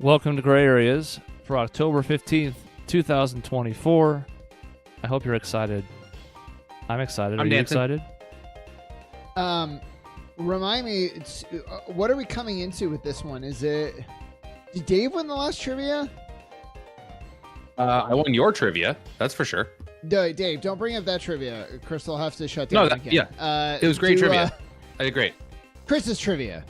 Welcome to Gray Areas for October 15th, 2024. I hope you're excited. I'm excited. Are you excited? Remind me, what are we coming into with this one? Did Dave win the last trivia? I won your trivia, that's for sure. Dave, don't bring up that trivia. Chris will have to shut down again. Yeah. It was great trivia. I did great. Chris's trivia.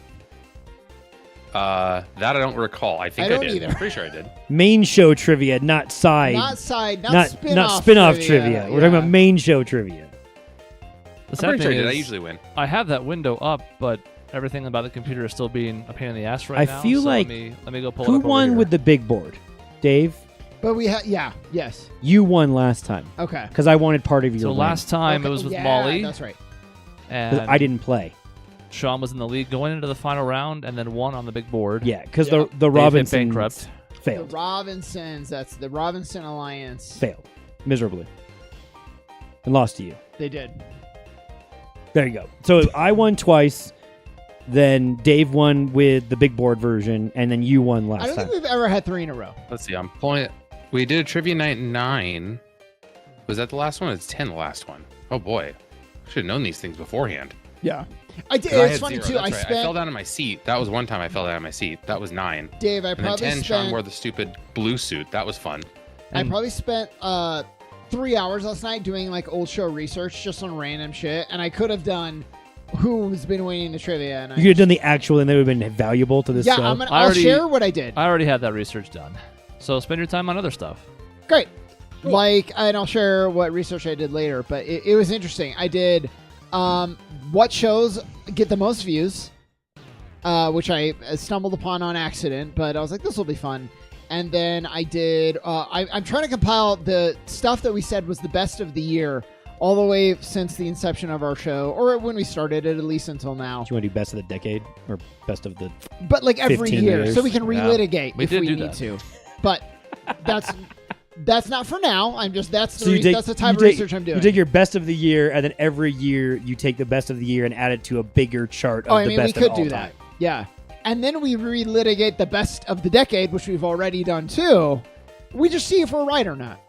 That I don't recall. I think I did. Either. I'm pretty sure I did. Main show trivia, not side. Not spin-off not spin-off trivia. Yeah. We're talking about main show trivia. The sad thing is, I usually win. I have that window up, but everything about the computer is still being a pain in the ass right now. I feel like let me go pull it who up over won here. with the big board? Dave? But yes. You won last time. Okay. Because I wanted part of your So win. last time it was with Molly. That's right. 'Cause And I didn't play. Sean was in the lead going into the final round and then won on the big board. Yeah, because Yeah. the Robinsons bankrupt. failed. The Robinsons, that's the Robinson Alliance. Failed. Miserably. And lost to you. They did. There you go. So I won twice, then Dave won with the big board version, and then you won last I don't time. think we've ever had 3 in a row. Let's see. I'm pulling it. We did a trivia night 9. Was that the last one? It's 10 the last one. Oh boy. Should have known these things beforehand. Yeah. I did. 'Cause I It's had funny 0. too. That's I right. spent I fell down in my seat. That was one time I fell down in my seat. That was 9. Dave, I And then probably 10, Sean spent wore the stupid blue suit. That was fun. I probably spent 3 hours last night doing like old show research just on random shit, and I could have done who's been winning the trivia. And You could have done the actual, and that would have been valuable to this yeah, show. I'll share what I did. I already had that research done. So spend your time on other stuff. Great. And I'll share what research I did later, but it was interesting. I did what shows get the most views, which I stumbled upon on accident, but I was like, this will be fun. And then I did, I'm trying to compile the stuff that we said was the best of the year all the way since the inception of our show, or when we started it, at least until now. Do you want to do best of the decade or best of the... But like every 15 year, years. so we can relitigate We if did we do need that. to. But that's not for now. I'm just that's So you take- that's the type of you take- research I'm doing. You take your best of the year, and then every year you take the best of the year and add it to a bigger chart of the we best could of all do time. that. Yeah. And then we relitigate the best of the decade, which we've already done too. We just see if we're right or not.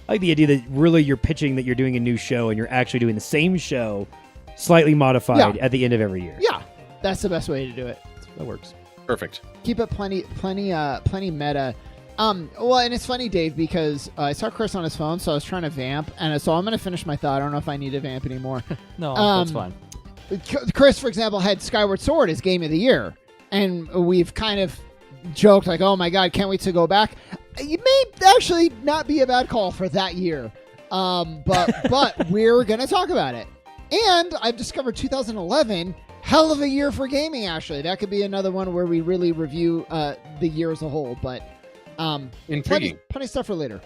I like the idea that really you're pitching that you're doing a new show and you're actually doing the same show, slightly modified at the end of every year. Yeah. That's the best way to do it. That works. Perfect. Keep it plenty meta. Well, and it's funny, Dave, because I saw Chris on his phone, so I was trying to vamp, and so I'm going to finish my thought. I don't know if I need to vamp anymore. No, that's fine. Chris, for example, had Skyward Sword as Game of the Year, and we've kind of joked like, "Oh my God, can't wait to go back." It may actually not be a bad call for that year, but we're gonna talk about it. And I've discovered 2011, hell of a year for gaming. Actually, that could be another one where we really review the year as a whole. But Intriguing. plenty of stuff for later.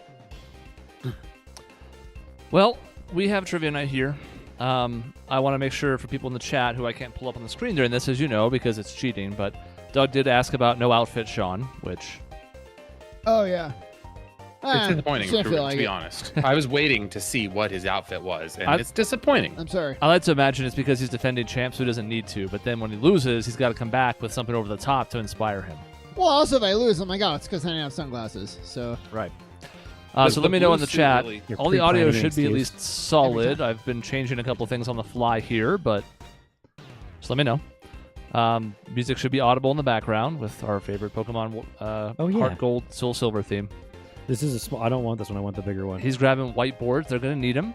Well, we have trivia night here. I want to make sure for people in the chat who I can't pull up on the screen during this, as you know, because it's cheating, but Doug did ask about no outfit Sean, which... Oh yeah. It's disappointing, Shouldn't to feel like be it. honest. I was waiting to see what his outfit was, and I- it's disappointing. I'm sorry. I like to imagine it's because he's defending champ, so he doesn't need to, but then when he loses, he's got to come back with something over the top to inspire him. Well, also if I lose, oh my God, it's because I didn't have sunglasses. So Right. Does So the let me know blue in the suit chat. really- You're All the audio pre-planning should be at excuse. least solid. Every I've been changing a couple things on the fly here, but just let me know. Music should be audible in the background with our favorite Pokemon Heart Gold, Soul Silver theme. This is a small... I don't want this one. I want the bigger one. He's grabbing whiteboards. They're going to need him.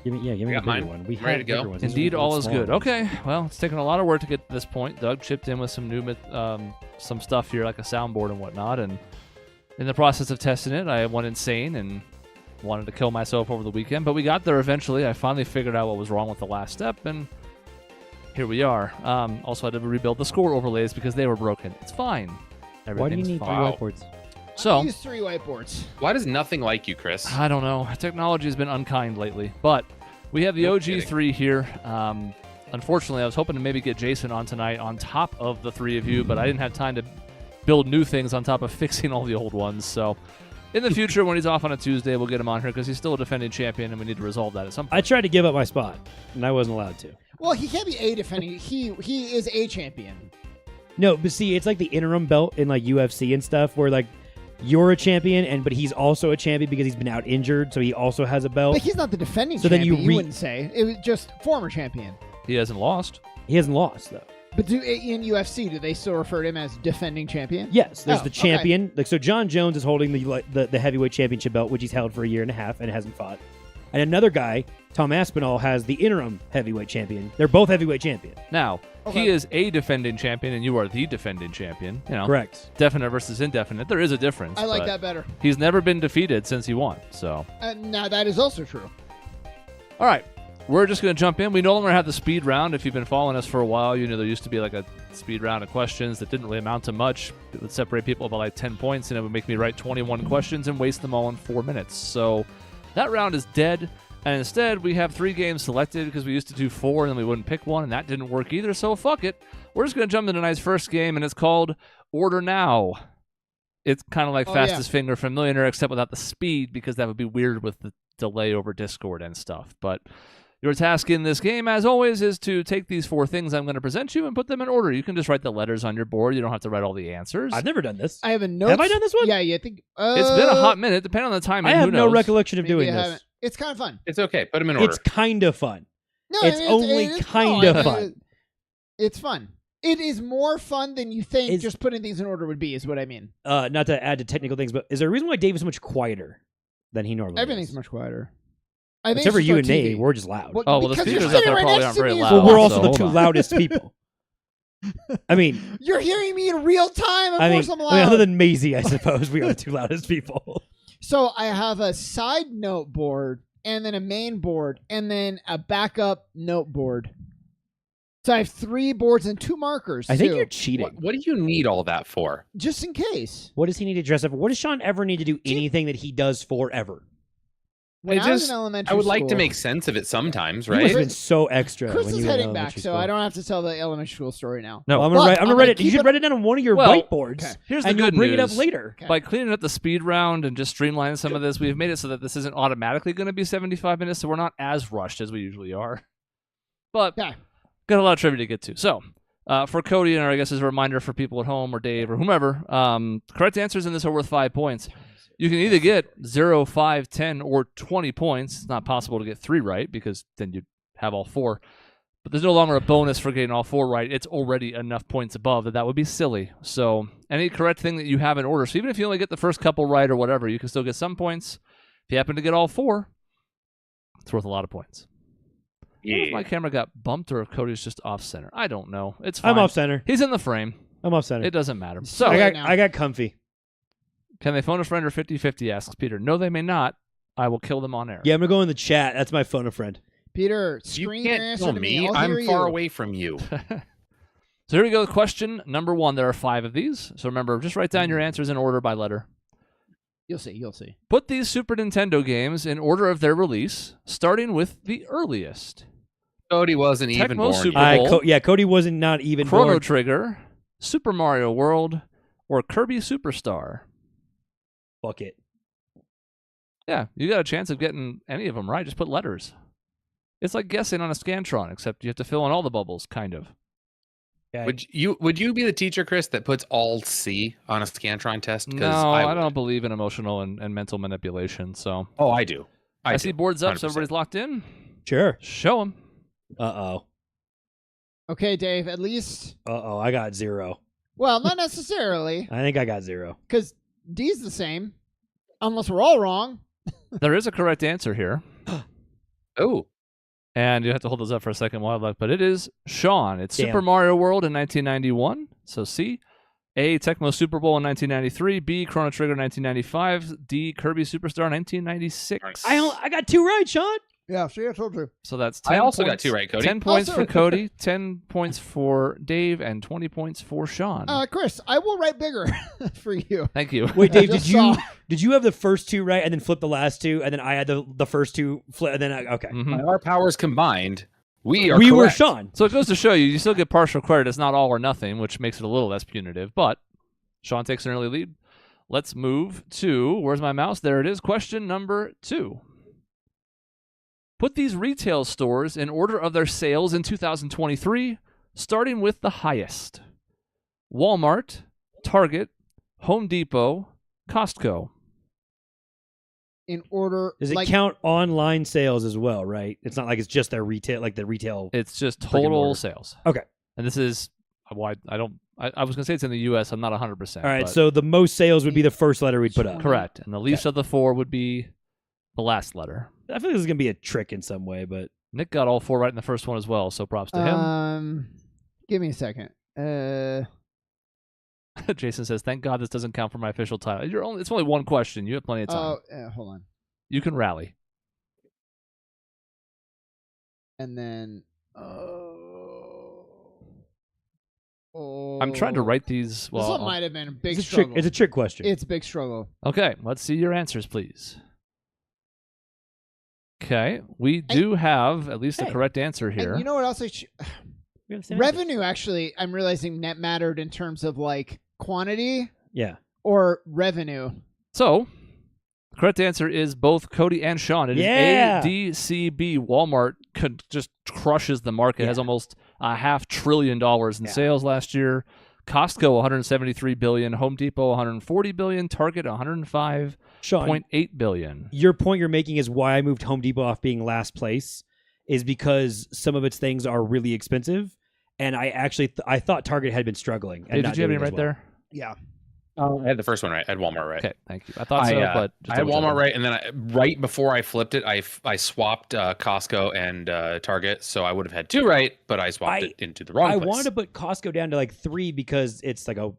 Give me I the got bigger mine. one. We I'm ready had to go. bigger ones. These are Indeed, the all is smaller good. ones. Okay, well, it's taken a lot of work to get to this point. Doug chipped in with some new, some stuff here, like a soundboard and whatnot, and in the process of testing it, I went insane and wanted to kill myself over the weekend, but we got there eventually. I finally figured out what was wrong with the last step, and here we are. Also, I had to rebuild the score overlays because they were broken. It's fine. Why do you Everything's need 3 fine. Wow. whiteboards? So, use 3 whiteboards. Why does nothing like you, Chris? I don't know. Technology has been unkind lately, but we have the No OG3 here. Unfortunately, I was hoping to maybe get Jason on tonight on top of the 3 of you, but I didn't have time to build new things on top of fixing all the old ones. So in the future, when he's off on a Tuesday, we'll get him on here because he's still a defending champion, and we need to resolve that at some point. I tried to give up my spot, and I wasn't allowed to. Well, he can't be a defending. He is a champion. No, but see, it's like the interim belt in like UFC and stuff, where like you're a champion, but he's also a champion because he's been out injured, so he also has a belt. But he's not the defending So then champion, you you wouldn't say. It was just former champion. He hasn't lost. He hasn't lost though. But in UFC, do they still refer to him as defending champion? Yes, there's Oh, the champion. Like so, John Jones is holding the heavyweight championship belt, which he's held for a year and a half and hasn't fought. And another guy, Tom Aspinall, has the interim heavyweight champion. They're both heavyweight champions. Now, Okay. he is a defending champion, and you are the defending champion. You know, Correct. definite versus indefinite. There is a difference. I like but that better. He's never been defeated since he won. So, Now, that is also true. all right, we're just going to jump in. We no longer have the speed round. If you've been following us for a while, you know there used to be like a speed round of questions that didn't really amount to much. It would separate people by like 10 points, and it would make me write 21 questions and waste them all in 4 minutes. So that round is dead. And instead, we have 3 games selected because we used to do 4 and then we wouldn't pick one, and that didn't work either. So fuck it. We're just going to jump into tonight's first game, and it's called Order Now. It's kind of like Fastest Finger from Millionaire, except without the speed, because that would be weird with the delay over Discord and stuff. But your task in this game, as always, is to take these 4 things I'm going to present you and put them in order. You can just write the letters on your board. You don't have to write all the answers. I've never done this. I have a note. Have I done this one? Yeah, I think. It's been a hot minute, depending on the timing. I have who no knows? recollection of maybe doing I this. haven't. It's kind of fun. It's okay. Put them in order. It's kind of fun. No, It's only kinda fun. It's fun. It is more fun than you think. Is- Just putting things in order would be, is what I mean. Not to add to technical things, but is there a reason why Dave is so much quieter than he normally Everything's is? much quieter. I think Except for it's you our and Nate, TV. we're just loud. Well, Oh, well, the because you're speakers up sitting there right probably next aren't to very me, loud. so Well, we're also so the hold 2 on. loudest people. I mean, You're hearing me in real time. Of course, I'm loud. other than Maisie, I suppose we are the 2 loudest people. So I have a side note board, and then a main board, and then a backup note board. So I have 3 boards and 2 markers. I think too, you're cheating. What do you need all that for? just in case. What does he need to dress up for? What does Sean ever need to do anything that he does forever? When It I was just- in elementary I would like to school- make sense of it sometimes, You must right? have been so extra. Chris when is you were in heading back, elementary so school. I don't have to tell the elementary school story now. No, Well, I'm But gonna I'm write it. gonna You should keep write it down on one of your Well, whiteboards, okay. Here's the and good you'll bring it up news. later. Okay. By cleaning up the speed round and just streamlining some of this, we've made it so that this isn't automatically going to be 75 minutes, so we're not as rushed as we usually are. But Okay. got a lot of trivia to get to. So, for Cody, and I guess as a reminder for people at home or Dave or whomever, correct answers in this are worth 5 points. You can either get 0, 5, 10, or 20 points. It's not possible to get 3 right because then you'd have all 4. But there's no longer a bonus for getting all 4 right. It's already enough points above that would be silly. So any correct thing that you have in order. So even if you only get the first couple right or whatever, you can still get some points. If you happen to get all 4, it's worth a lot of points. I wonder if Yeah. my camera got bumped or if Cody's just off center. I don't know. It's fine. I'm off center. He's in the frame. I'm off center. It doesn't matter. So I got comfy. can they phone a friend or 50-50, asks Peter. No, they may not. I will kill them on air. Yeah, I'm gonna go in the chat. That's my phone a friend. Peter, You scream your can't answer tell to me. me. I'll I'm hear far you. away from you. So here we go. Question number 1. There are 5 of these. So remember, just write down your answers in order by letter. You'll see. You'll see. Put these Super Nintendo games in order of their release, starting with the earliest. Cody wasn't even Tecmo born Super yet. Bowl. Cody wasn't not even Chrono born. Trigger, Super Mario World, or Kirby Superstar. Fuck it. Yeah, you got a chance of getting any of them right. Just put letters. It's like guessing on a Scantron, except you have to fill in all the bubbles, kind of. Okay. Would you be the teacher, Chris, that puts all C on a Scantron test? No, I I don't would. believe in emotional and mental manipulation. So Oh, I do. I do. see boards up, so 100%. everybody's locked in. Sure. Show them. Uh-oh. Okay, Dave. At least. Uh-oh. I got 0. Well, not necessarily, I think I got 0. because D's the same, unless we're all wrong. There is a correct answer here. Oh, And you have to hold those up for a second while I look, but it is Sean. It's Damn. Super Mario World in 1991. So C. A. Tecmo Super Bowl in 1993. B. Chrono Trigger 1995. D. Kirby Superstar 1996. I got 2 right, Sean. Yeah, see, I told you. So that's 10 I also got points. 2 right, Cody. 10 points Also- for Cody, 10 points for Dave, and 20 points for Sean. Chris, I will write bigger for you. Thank you. Wait, Dave, Just did you have the first 2 right and then flip the last 2, and then I had the first 2 flip, and then okay. Mhm. By our powers combined, we are We were correct. Sean. So it goes to show you still get partial credit. It's not all or nothing, which makes it a little less punitive. But Sean takes an early lead. Let's move to, where's my mouse? There it is. Question number 2. Put these retail stores in order of their sales in 2023, starting with the highest. Walmart, Target, Home Depot, Costco. In order, Does it like, count online sales as well? Right. It's not like it's just their retail, like the retail. It's just Brick and total mortar. sales. Okay. And this is why I don't. I was gonna say it's in the U.S. I'm not 100%. All right. but So the most sales would be the first letter we'd put up. correct. And the least of the four would be the last letter. I feel like this is gonna be a trick in some way, but Nick got all four right in the first one as well. So props to him. Give me a second. Jason says, "Thank God this doesn't count for my official title. It's only one question. You have plenty of time. Hold on. You can rally." And then, I'm trying to write these. This Well, one might have been a big it's a trick. struggle. It's a trick question. It's a big struggle. okay. Let's see your answers, please. Okay, we do have at least a Hey. correct answer here. And you know what else? We have the same Revenue, actually, I'm realizing net mattered in terms of like quantity answer. Yeah. or revenue. So, the correct answer is both Cody and Sean. It is Yeah. ADCB. Walmart just crushes the market. It has Yeah. almost $500 billion in Yeah. sales last year. Costco, $173 billion. Home Depot, $140 billion. Target, $105.8 Sean, billion. your point you're making is why I moved Home Depot off being last place is because some of its things are really expensive, and I actually I thought Target had been struggling. And Hey, not did you have any doing as right well. there? Yeah. I had the first one right. I had Walmart right. Okay, thank you. I thought so, but just I had double Walmart checking. right, and then right before I flipped it, I swapped Costco and Target, so I would have had two right, but I swapped it into the wrong I place. wanted to put Costco down to like 3 because it's like a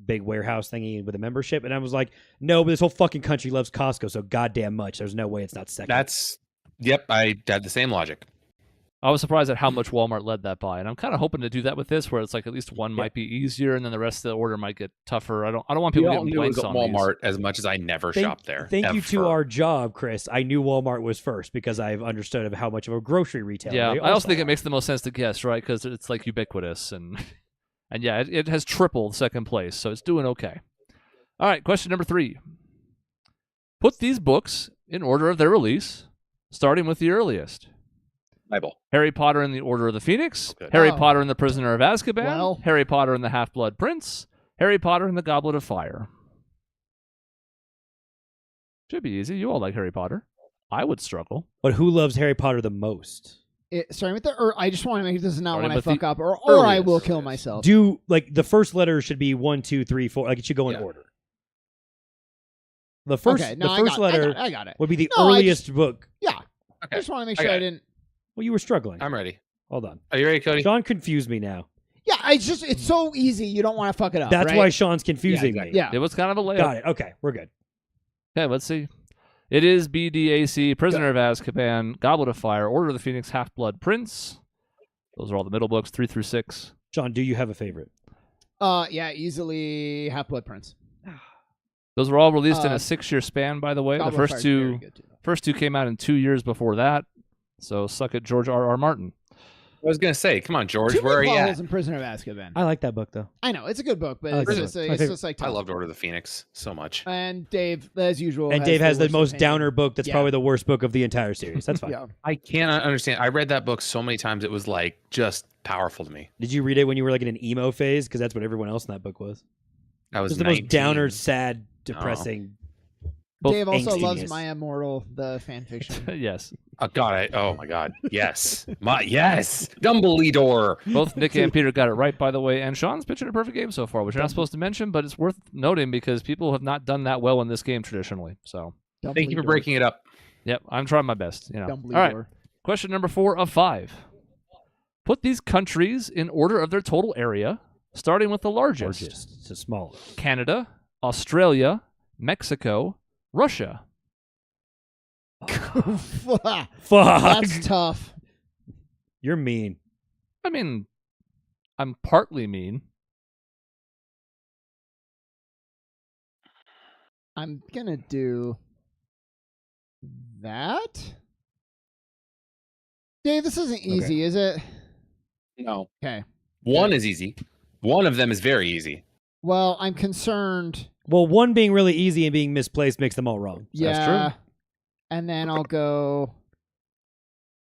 big warehouse thingy with a membership, and I was like, no, but this whole fucking country loves Costco so goddamn much. There's no way it's not second. Yep, I had the same logic. I was surprised at how much Walmart led that by, and I'm kind of hoping to do that with this, where it's like at least one might be easier, and then the rest of the order might get tougher. I don't want people We all getting knew it was blanks at on these. Walmart as much as I never shop there. Thank you to ever. our job, Chris. I knew Walmart was first because I've understood of how much of a grocery retailer. Yeah, they I also think are. it makes the most sense to guess, right? Because it's like ubiquitous, and and yeah, it has tripled second place, so it's doing okay. All right, question number 3. Put these books in order of their release, starting with the earliest. Bible. Harry Potter and the Order of the Phoenix, Okay. Harry Oh. Potter and the Prisoner of Azkaban, Well. Harry Potter and the Half-Blood Prince, Harry Potter and the Goblet of Fire. Should be easy. You all like Harry Potter. I would struggle. But who loves Harry Potter the most? Starting with I just want to make this is not Starting when I with fuck the up, or I earliest. will kill myself. Do like the first letter should be 1, 2, 3, 4. Like it should go in Yeah. order. The first, okay, no, the first letter I got it. would be the No, I earliest book. Yeah. Okay. I just want to make I sure got I it. didn't. Well, you were struggling. I'm ready. Hold on. Are you ready, Cody? Sean confused me now. Yeah, it's so easy. You don't want to fuck it up. That's right? why Sean's confusing exactly. me. Yeah. It was kind of a layup. Got it. Okay, we're good. Okay, let's see. It is BDAC, Prisoner of Azkaban, Goblet of Fire, Order of the Phoenix, Half-Blood Prince. Those are all the middle books, 3 through 6. Sean, do you have a favorite? Yeah, easily Half-Blood Prince. Those were all released in a Uh, 6-year span, by the way. Goblet The of first Fire's very two good, too. first two came out in 2 years before that. So suck it, George R.R. Martin. I was gonna say, come on, George, Two where are big you plot at? holes in Prisoner of Azkaban. I like that book though. I know it's a good book, but I like it's that just, one. My it's favorite. just like I tough. loved Order of the Phoenix so much. And Dave, as usual, And Dave has the worst most opinion. downer book. That's Yeah. probably the worst book of the entire series. That's fine. Yeah. I cannot understand. I read that book so many times; it was like just powerful to me. Did you read it when you were like in an emo phase? Because that's what everyone else in that book was. I was It was the 19. most downer, sad, depressing. Both Dave also angstiness. loves My Immortal, the fan fiction. Yes. Oh my God, yes, yes, Dumbledore. Both Nick and Peter got it right, by the way. And Sean's pitching a perfect game so far, which you're not supposed to mention, but it's worth noting because people have not done that well in this game traditionally. So, Thank you for breaking it up. yep, I'm trying my best. You know. Dumbledore. All right. Question number 4 of 5. Put these countries in order of their total area, starting with the largest. It's a smallest. Canada, Australia, Mexico, Russia. Fuck. That's tough. You're mean. I mean, I'm partly mean. I'm gonna do that. Dave, this isn't easy, is it? No, Okay. one is easy. One of them is very easy. Well, I'm concerned. Well, one being really easy and being misplaced makes them all wrong. So Yeah. That's true. And then I'll go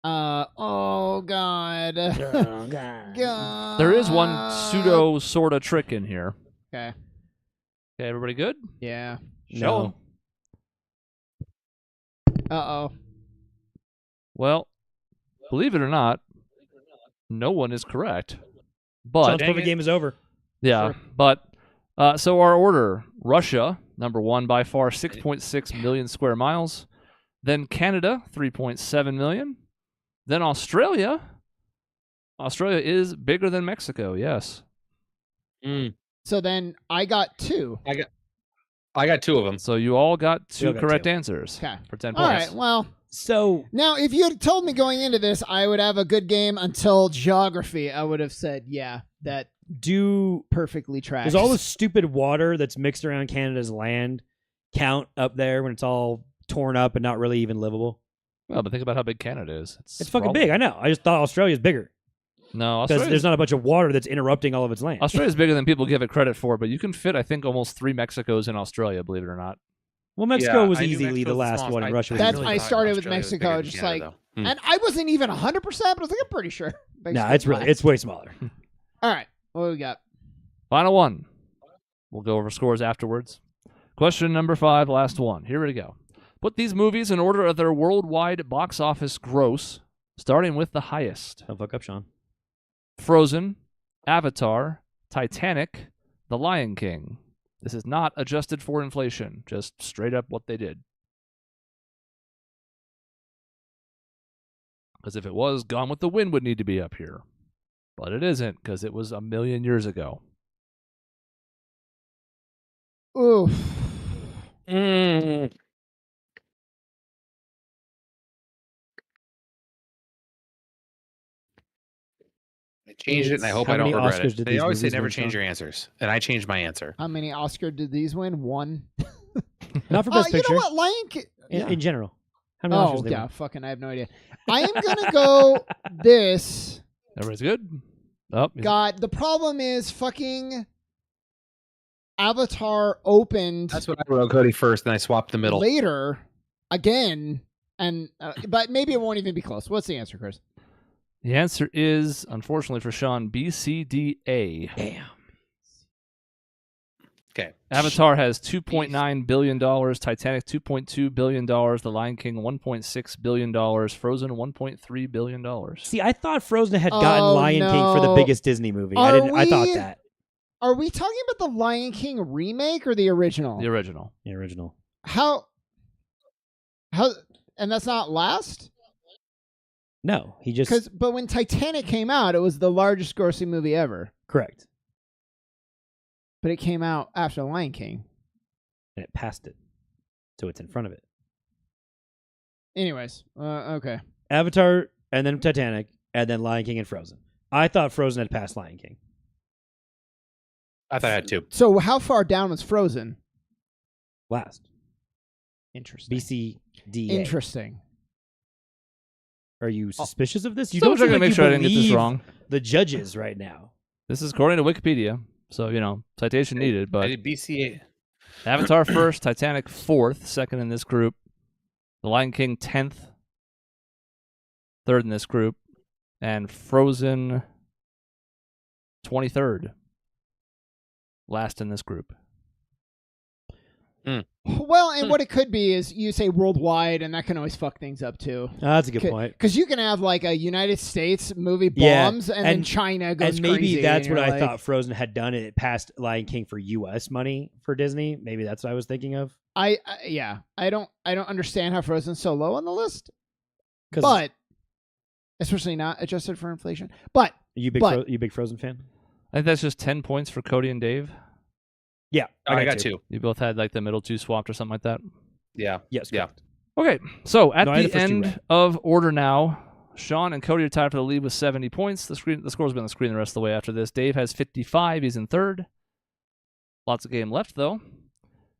Oh God. Oh, God. God. There is one pseudo sort of trick in here. Okay. Okay, everybody good? Yeah. Show 'em. Uh-oh. Well, believe it or not, no one is correct. But Sean's perfect game is over. yeah, Sure. but so our order: Russia, number 1 by far, 6.6 million square miles. Then Canada, 3.7 million. Then Australia. Australia is bigger than Mexico. Yes. So then I got 2. I got 2 of them. So you all got 2 all got correct 2. answers Okay. for 10 All points. right. Well, So now if you had told me going into this I would have a good game until geography, I would have said, yeah, that perfectly tracks. does all the stupid water that's mixed around Canada's land count up there when it's all torn up and not really even livable? Well, but think about how big Canada is. It's fucking sprawling. big. I know. I just thought Australia's bigger No, because there's not a bunch of water that's interrupting all of its land. Australia's bigger than people give it credit for, but you can fit, I think, almost 3 Mexicos in Australia, believe it or not. Well, Mexico Yeah, was I knew easily the Mexico was last small. one, and I- Russia was That's- really I far. started with Australia was Mexico, bigger than just Canada, like- though. and I wasn't even 100%, but I was like, I'm pretty sure. Nah, it's way smaller. All right. What do we got? Final one. We'll go over scores afterwards. Question number 5, last one. Here we go. Put these movies in order of their worldwide box office gross, starting with the highest. Don't fuck up, Sean. Frozen, Avatar, Titanic, The Lion King. This is not adjusted for inflation, just straight up what they did. Because if it was, Gone with the Wind would need to be up here. But it isn't, because it was 1,000,000 years ago. Oof. I changed it, and I hope How I don't many regret Oscars it. did They these always say movies never win, change Sean? your answers, and I changed my answer. How many Oscar did these win? 1. Not for Best You Picture. know what? Lion King. In general. How many Oscars Oh, they yeah. win? Fucking, I have no idea. I am going to go this. Everybody's good? Oh, God, the problem is fucking Avatar opened That's what I wrote, Cody, first, and I swapped the middle. later again. And but maybe it won't even be close. What's the answer, Chris? the answer is, unfortunately for Sean, B, C, D, A. Damn. Okay. Avatar has $2.9 billion, Titanic $2.2 billion, The Lion King $1.6 billion, Frozen $1.3 billion. See, I thought Frozen had gotten Oh, Lion King for the no. biggest Disney movie. I thought we- that. Are we talking about the Lion King remake or the original? The original. The original. How? And that's not last? No, he just But when Titanic came out, it was the largest grossing movie ever. correct. But it came out after Lion King. And it passed it. So it's in front of it. Anyways, okay. Avatar and then Titanic and then Lion King and Frozen. I thought Frozen had passed Lion King. I thought I had 2. So how far down was Frozen? Last. Interesting. BCDA. Interesting. Are you suspicious of this? You So don't I'm trying seem to like make you sure I didn't get this believe wrong. the judges right now. This is according to Wikipedia, so, citation needed, I but did BCA. Avatar first, Titanic 4th, second in this group, The Lion King 10th, third in this group, and Frozen 23rd, last in this group. Well, and what it could be is you say worldwide, and that can always fuck things up too. That's a good point. Because you can have like a United States movie Yeah, bombs, and then and- China goes And maybe crazy, that's and what you're I like, thought Frozen had done. It passed Lion King for U.S. money for Disney. Maybe that's what I was thinking of. I don't understand how Frozen's so low on the list, 'Cause but especially not adjusted for inflation. But you big Frozen fan? I think that's just 10 points for Cody and Dave. Yeah, I got 2. You both had like the middle 2 swapped or something like that. Yeah. Yes, Yeah. correct. Okay, so at No, I had the the first two end right. of order now, Sean and Cody are tied for the lead with 70 points. The score's been on the screen the rest of the way after this. Dave has 55. He's in third. Lots of game left, though.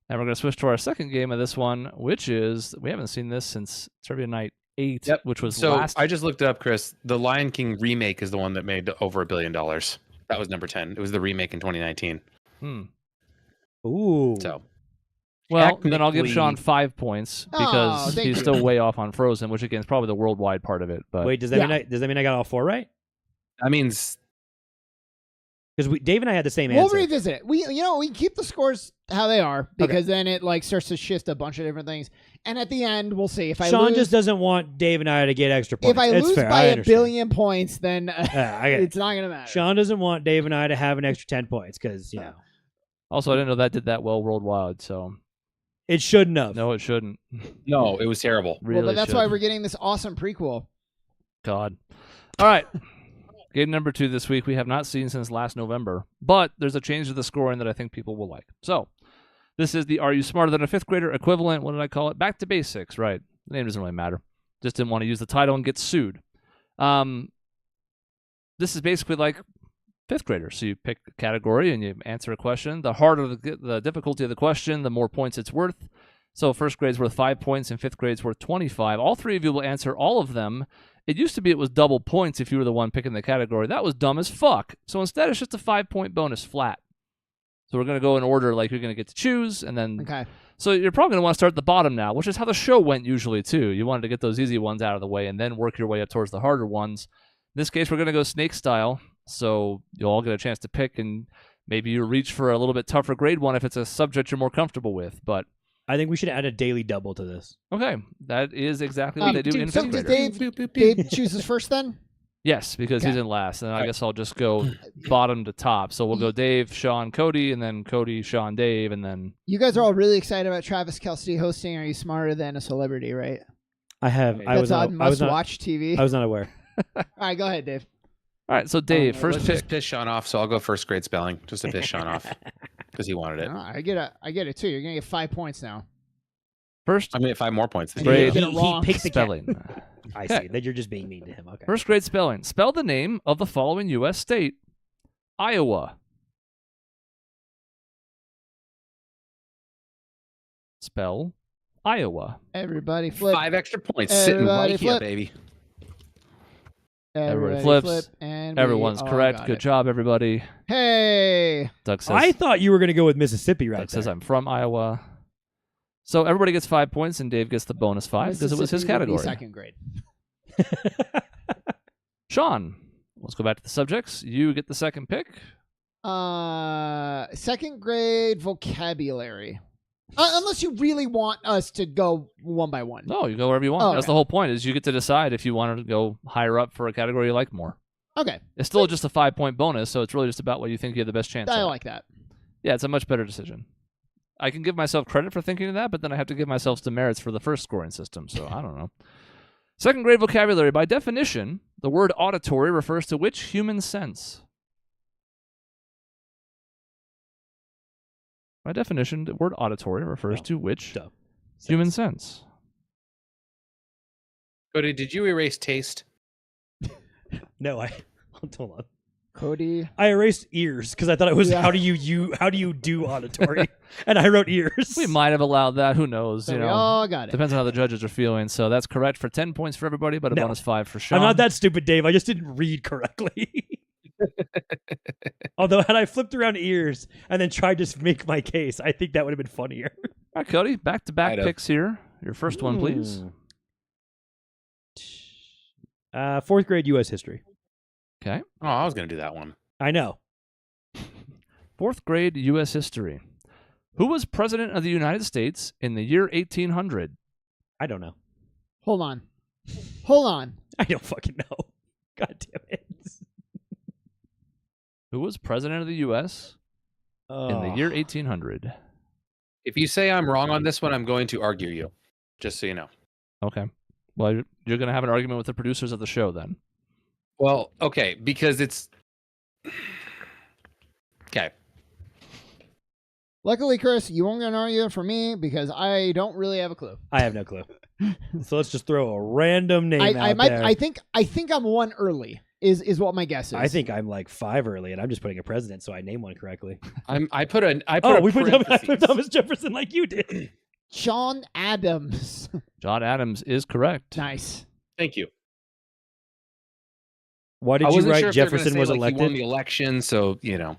And we're going to switch to our second game of this one, which is, we haven't seen this since Trivia Night 8, Yep. which was So last. I just looked it up, Chris. The Lion King remake is the one that made over $1 billion. That was number 10. It was the remake in 2019. Hmm. Ooh. So Well, then I'll give Technically- Sean 5 points Oh, because thank he's you. still way off on Frozen, which again is probably the worldwide part of it. But Wait, does that mean I got all 4 right? That means Because Dave and I had the same We'll answer. revisit it. We keep the scores how they are because then it like starts to shift a bunch of different things. And at the end, we'll see if I Sean lose. just doesn't want Dave and I to get extra points. If I It's lose fair. by I a understand. billion points, then I get it. it's not gonna matter. Sean doesn't want Dave and I to have an extra 10 points because you know also, I didn't know that did that well worldwide. So it shouldn't have. no, it shouldn't. no, it was terrible. Really, well, but that's why shouldn't. we're getting this awesome prequel. God. All right. Game number 2 this week we have not seen since last November, but there's a change to the scoring that I think people will like. So, this is the Are You Smarter Than a Fifth Grader equivalent. What did I call it? Back to Basics, right? The name doesn't really matter. Just didn't want to use the title and get sued. This is basically like fifth graders. So you pick a category and you answer a question. The harder the difficulty of the question, the more points it's worth. So first grade's worth 5 points and fifth grade's worth 25. All three of you will answer all of them. It used to be it was double points if you were the one picking the category. That was dumb as fuck. So instead it's just a 5-point bonus flat. So we're going to go in order, like you're going to get to choose, and then... Okay. So you're probably going to want to start at the bottom now, which is how the show went usually too. You wanted to get those easy ones out of the way and then work your way up towards the harder ones. In this case, we're going to go snake style. So you'll all get a chance to pick, and maybe you reach for a little bit tougher grade one if it's a subject you're more comfortable with. But I think we should add a daily double to this. okay, that is exactly what they do in So fifth does graders. Dave chooses first then? Yes, because he's in last, and I guess I'll just go bottom to top. So we'll go Dave, Sean, Cody, and then Cody, Sean, Dave, and then You guys are all really excited about Travis Kelce hosting Are You Smarter Than a Celebrity, right? That's on must-watch TV. I was not aware. All right, go ahead, Dave. all right. So Dave, no, first Let's pick. just piss Sean off, so I'll go first grade spelling, just to piss Sean off, because he wanted it. Oh, I get it too. You're gonna get 5 points now. First I'm gonna get 5 more points. This Grade. Get it wrong. He picked the spelling. I Okay. see. Then you're just being mean to him. Okay. First grade spelling. Spell the name of the following U.S. state: Iowa. Spell Iowa. Everybody flip. 5 extra points sitting Everybody right here, flip. baby. Everybody flips. flip, and we Everyone's all correct. got Good it. job, everybody. Hey. Doug says. I thought you were going to go with Mississippi right Doug says there. I'm from Iowa. So everybody gets 5 points, and Dave gets the bonus 5 because it was his Mississippi would be category. Second grade. Sean, let's go back to the subjects. You get the second pick. Second grade vocabulary. Unless you really want us to go one by one. No, you go wherever you want. Oh, That's okay. the whole point. Is you get to decide if you want to go higher up for a category you like more. Okay, It's still just a 5-point bonus, so it's really just about what you think you have the best chance I at. like that. Yeah, it's a much better decision. I can give myself credit for thinking of that, but then I have to give myself some merits for the first scoring system, so I don't know. Second grade vocabulary. By definition, the word auditory refers to which human sense? By definition, the word auditory refers to which Duh. human sense? Cody, did you erase taste? No, hold on. Cody. I erased ears because I thought it was Yeah. how do you do auditory, and I wrote ears. We might have allowed that. Who knows? So You we know, all got it. depends on how the judges are feeling. So that's correct for 10 points for everybody, but a No. bonus 5 for Sean. I'm not that stupid, Dave. I just didn't read correctly. Although, had I flipped around ears and then tried to make my case, I think that would have been funnier. All right, Cody, back-to-back I'd have. picks here. Your first one, please. Fourth grade U.S. history. Okay. Oh, I was gonna do that one. I know. Fourth grade U.S. history. Who was president of the United States in the year 1800? I don't know. Hold on. I don't fucking know. God damn it. Who was president of the U.S. in the year 1800? If you say I'm wrong on this one, I'm going to argue you. Just so you know. Okay. Well, you're going to have an argument with the producers of the show then. Well, okay, because it's okay. Luckily, Chris, you won't get an argument for me because I don't really have a clue. I have no clue. So let's just throw a random name out there. I think I'm one early. Is what my guess is. I think I'm like 5 early, and I'm just putting a president, so I name one correctly. I put a I parentheses. put Thomas Jefferson like you did. John Adams. John Adams is correct. Nice. Thank you. Why I did you wasn't write sure if they were gonna Jefferson say, was like, He won elected? the election, so you know.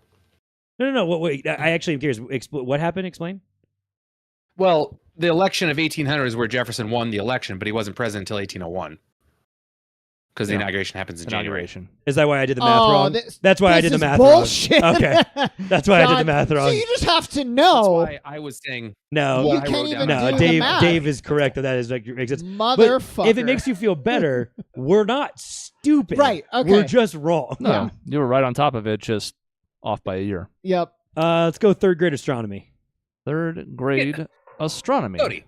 No. Wait. I actually am curious. What happened? Explain. Well, the election of 1800 is where Jefferson won the election, but he wasn't president until 1801. Because the Yeah. inauguration happens in January. Inauguration. Is that why I did the math wrong? This, That's why I this did the is math bullshit. wrong. Okay. That's why I did the John, math wrong. So you just have to That's know. why I was saying No, You what I can't wrote even down. do no, the Dave. math. Dave is correct. That is like makes sense. But Motherfucker. if it makes you feel better, we're not stupid. Right, okay. We're just wrong. No, Yeah. you were right on top of it, just off by a year. Yep. Let's go third grade astronomy. Third grade astronomy. Cody.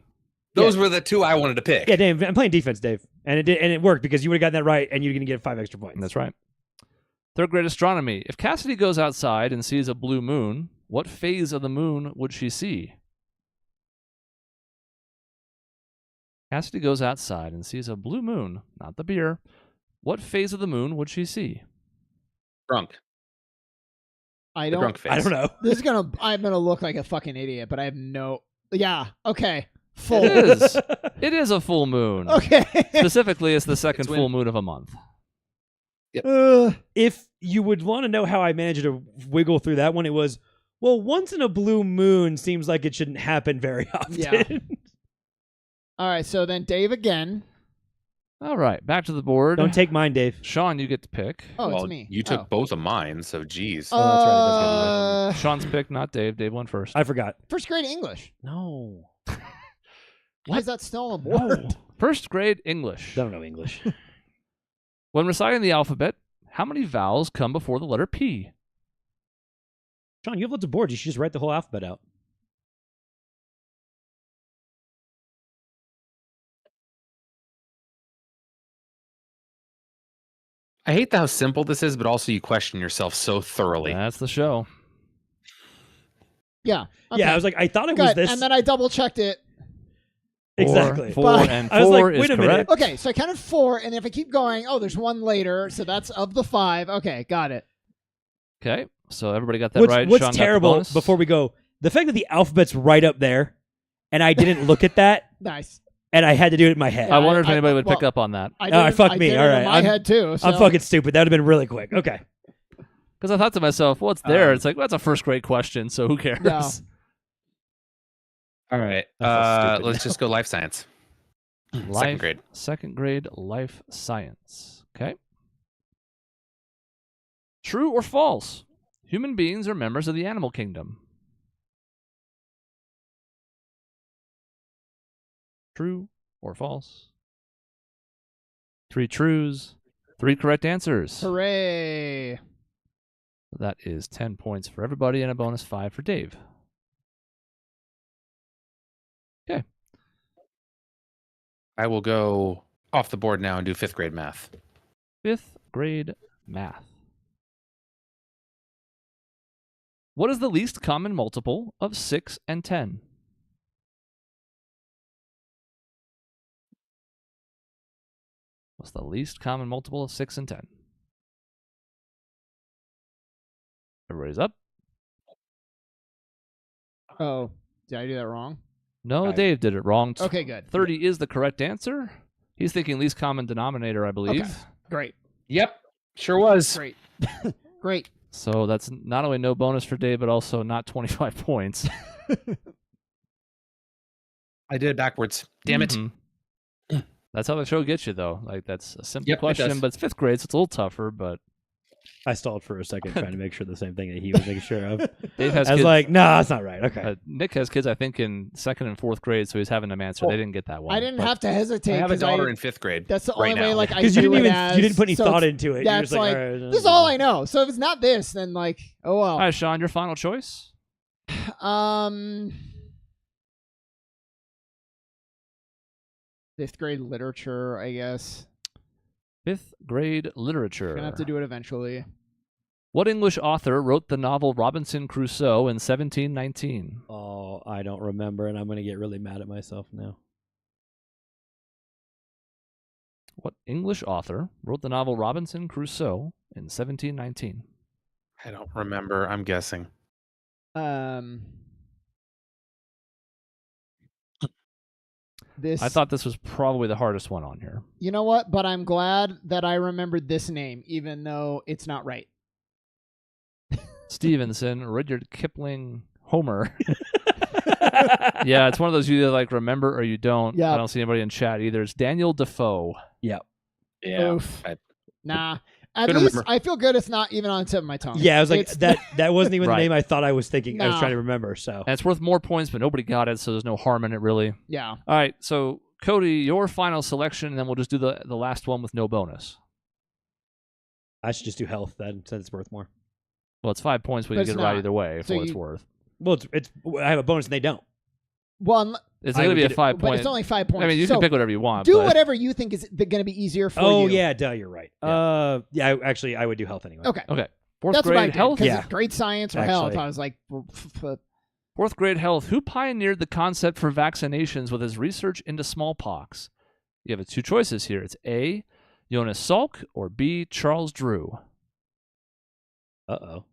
Those were the two I wanted to pick. Yeah, Dave. I'm playing defense, Dave, and it worked because you would have gotten that right, and you're going to get 5 extra points. That's right. Third grade astronomy. If Cassidy goes outside and sees a blue moon, what phase of the moon would she see? Cassidy goes outside and sees a blue moon, not the beer. What phase of the moon would she see? Drunk. I The don't. drunk face. I don't know. This is gonna. I'm gonna look like a fucking idiot, but I have no. Yeah. Okay. Full. It is. It is a full moon. Okay. Specifically, it's the second It's when- full moon of a month. If you would want to know how I managed to wiggle through that one, it was, well, once in a blue moon seems like it shouldn't happen very often. Yeah. All right. So then Dave again. All right, back to the board. Don't take mine, Dave. Sean, you get to pick. Oh, Well, it's me. you took Oh. both of mine, so geez. Oh, that's right, it does Sean's pick, not Dave. Dave went first. I forgot. First grade English. No. Why is that still on the board? First grade English. Don't know English. When reciting the alphabet, how many vowels come before the letter P? Sean, you have lots of boards. You should just write the whole alphabet out. I hate how simple this is, but also you question yourself so thoroughly. That's the show. Yeah. Okay. Yeah, I was like, I thought it was Good. this. And then I double checked it. Exactly. Four But- and I was four like, is wait a minute. correct. Okay, so I counted 4, and if I keep going, oh, there's one later, so that's of the 5. Okay, got it. Okay, so everybody got that right. What's Sean got the terrible, bonus. before we go, the fact that the alphabet's right up there, and I didn't look at that, Nice. and I had to do it in my head. I wonder if I- anybody would pick well, up on that. I All right, did it- fuck I me. did it All in right, my head too. So. I'm fucking stupid. That would have been really quick. Okay. Because I thought to myself, what's there? It's like, well, that's a first grade question, so who cares? No. All right. That's so stupid. Let's just go life science. Life, Second grade. Second grade life science. Okay. True or false? Human beings are members of the animal kingdom. True or false? 3 trues, 3 correct answers. Hooray. That is 10 points for everybody and a bonus 5 for Dave. Okay. I will go off the board now and do 5th grade math. 5th grade math. What is the least common multiple of 6 and 10? What's the least common multiple of 6 and 10? Everybody's up? Oh, did I do that wrong? No, Right. Dave did it wrong. Okay, good. 30 is the correct answer. He's thinking least common denominator, I believe. Okay. Great. Yep. Sure was. Great. Great. So that's not only no bonus for Dave, but also not 25 points. I did it backwards. Damn it. Mhm. That's how the show gets you, though. Like, that's a simple Yep, it question, does. but it's 5th grade, so it's a little tougher, but I stalled for a second trying to make sure the same thing that he was making sure of. Dave has I was kids. like, no, that's not right. Okay. Nick has kids, I think, in 2nd and 4th grade, so he's having them answer. They didn't get that one. I didn't but have to hesitate. I have a 'cause daughter in 5th grade. That's the right only way, now. like, I Because you do didn't it even as, you didn't put any so thought it's- into it. Yeah, You're it's just like, all right, this is all I know. So if it's not this, then, like, oh, well. All right, Sean, your final choice? Fifth grade literature, I guess. 5th grade literature. Gonna have to do it eventually. What English author wrote the novel Robinson Crusoe in 1719? Oh, I don't remember, and I'm going to get really mad at myself now. What English author wrote the novel Robinson Crusoe in 1719? I don't remember. I'm guessing. This. I thought this was probably the hardest one on here. You know what? But I'm glad that I remembered this name, even though it's not right. Stevenson, Rudyard Kipling, Homer. Yeah, it's one of those you either like remember or you don't. Yeah. I don't see anybody in chat either. It's Daniel Defoe. Yeah. Oof. Nah. At Couldn't least remember. I feel good it's not even on the tip of my tongue. Yeah, I was like, It's- that wasn't even Right. the name I thought I was thinking. I was Nah. trying to remember. So And it's worth more points, but nobody got it, so there's no harm in it really. Yeah. All right, so Cody, your final selection, and then we'll just do the last one with no bonus. I should just do health then, since it's worth more. Well, it's 5 points, but But you it's get it right not. either way for So what it's you- worth. Well, it's I have a bonus and they don't. Well, It's I going to would be a get it, 5 but point. it's only 5 points. I mean, you so can pick whatever you want. do but whatever you think is going to be easier for Oh you. yeah, duh, you're right. Yeah. Yeah, actually, I would do health anyway. Okay. Okay. Fourth That's what I grade did. health. 'cause Yeah. it's grade science or health. Actually. I was like, Fourth grade health. Who pioneered the concept for vaccinations with his research into smallpox? You have two choices here. It's A, Jonas Salk, or B, Charles Drew. Uh-oh.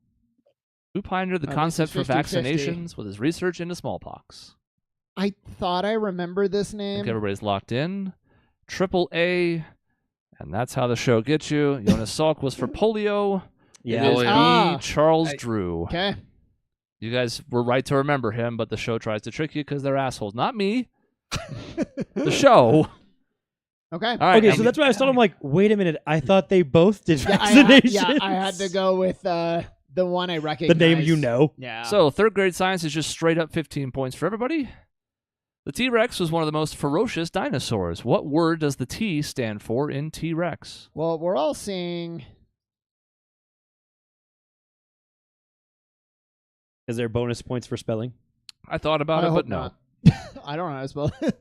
Who pioneered the This concept is for 50-50. vaccinations with his research into smallpox? I thought I remembered this I name. think everybody's locked in. Triple A, and that's how the show gets you. Jonas Salk was for polio. Yeah. It is Ah. B, Charles Drew. Okay. You guys were right to remember him, but the show tries to trick you because they're assholes. Not me. The show. Okay. All right. Okay, so that's why I started. I'm like, wait a minute. I thought they both did Yeah, vaccinations. I had to go with the one I the recognize. name you know. Yeah. So third grade science is just straight up 15 points for everybody. The T-Rex was one of the most ferocious dinosaurs. What word does the T stand for in T-Rex? well, we're all seeing. Is there bonus points for spelling? I thought about I it, hope but no. not. I don't know how to spell it.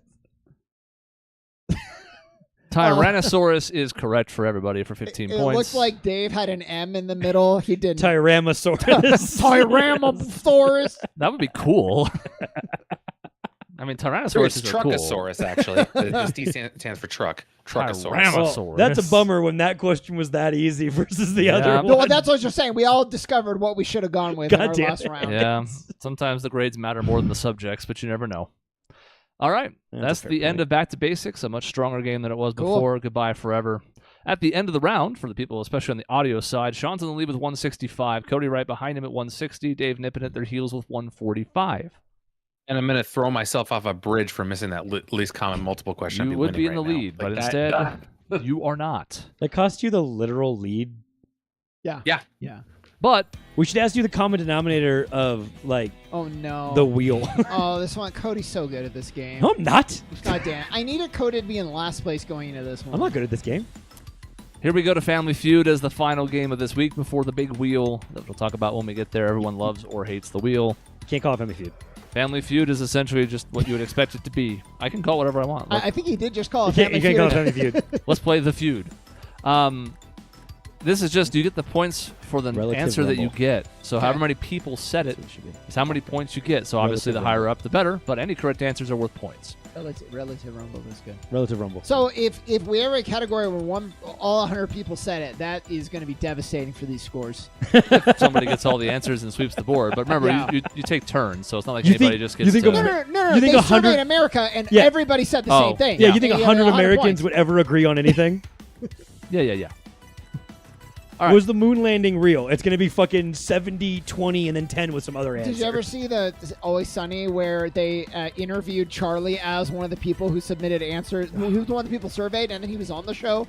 Tyrannosaurus is correct for everybody for 15 It points. looks like Dave had an M in the middle. He didn't. Tyrannosaurus. Tyrannosaurus. That would be cool. I mean, Sure, Tyrannosaurus it's is cool. Truckosaurus, actually. The T stands for truck. Truckosaurus. Tyrannosaurus. Well, that's a bummer when that question was that easy versus the Yeah. other No, No, one. that's what you're saying. We all discovered what we should have gone with in God our damn last it. round. Yeah, sometimes the grades matter more than the subjects, but you never know. All right, That's a that's fair the end point. of Back to Basics, a much stronger game than it was Cool. before. Goodbye forever. At the end of the round, for the people, especially on the audio side, Sean's in the lead with 165. Cody right behind him at 160. Dave nipping at their heels with 145. And I'm going to throw myself off a bridge for missing that least common multiple question. I'd You would be in winning the right now. lead, but Like instead, that- you are not. That cost you the literal lead. Yeah. Yeah. Yeah. But We should ask you the common denominator of like Oh no. the wheel. Oh, this one. Cody's so good at this game. No, I'm not. God damn. I needed Cody to be in last place going into this one. I'm not good at this game. here we go to Family Feud as the final game of this week before the big wheel that we'll talk about when we get there. Everyone loves or hates the wheel. Can't call it Family Feud. Family Feud is essentially just what you would expect it to be. I can call it whatever I want. Look, I think he did just call You it can't, Family you can't call it Feud. Family Feud. let's play the feud. This is just you get the points for the Relative answer that you rumble. get. So Okay. however many people said it That's what it should be. is how many points you get. So obviously the Relative higher rumble. up, the better. But any correct answers are worth points. Relative rumble is good. Relative rumble. So if we have a category where all 100 people said it, that is going to be devastating for these scores. Somebody gets all the answers and sweeps the board. But remember, Yeah. you take turns, so it's not like You anybody think- just you gets think to. a- No. You think They 100 surveyed America and Yeah. everybody said the Oh, same thing. Yeah, you think They 100 got Americans points. would ever agree on anything? Yeah. All right. Was the moon landing real? It's going to be fucking 70, 20, and then 10 with some other answer. Did you ever see the Always Sunny where they interviewed Charlie as one of the people who submitted answers? Who was one of the people surveyed, and then he was on the show?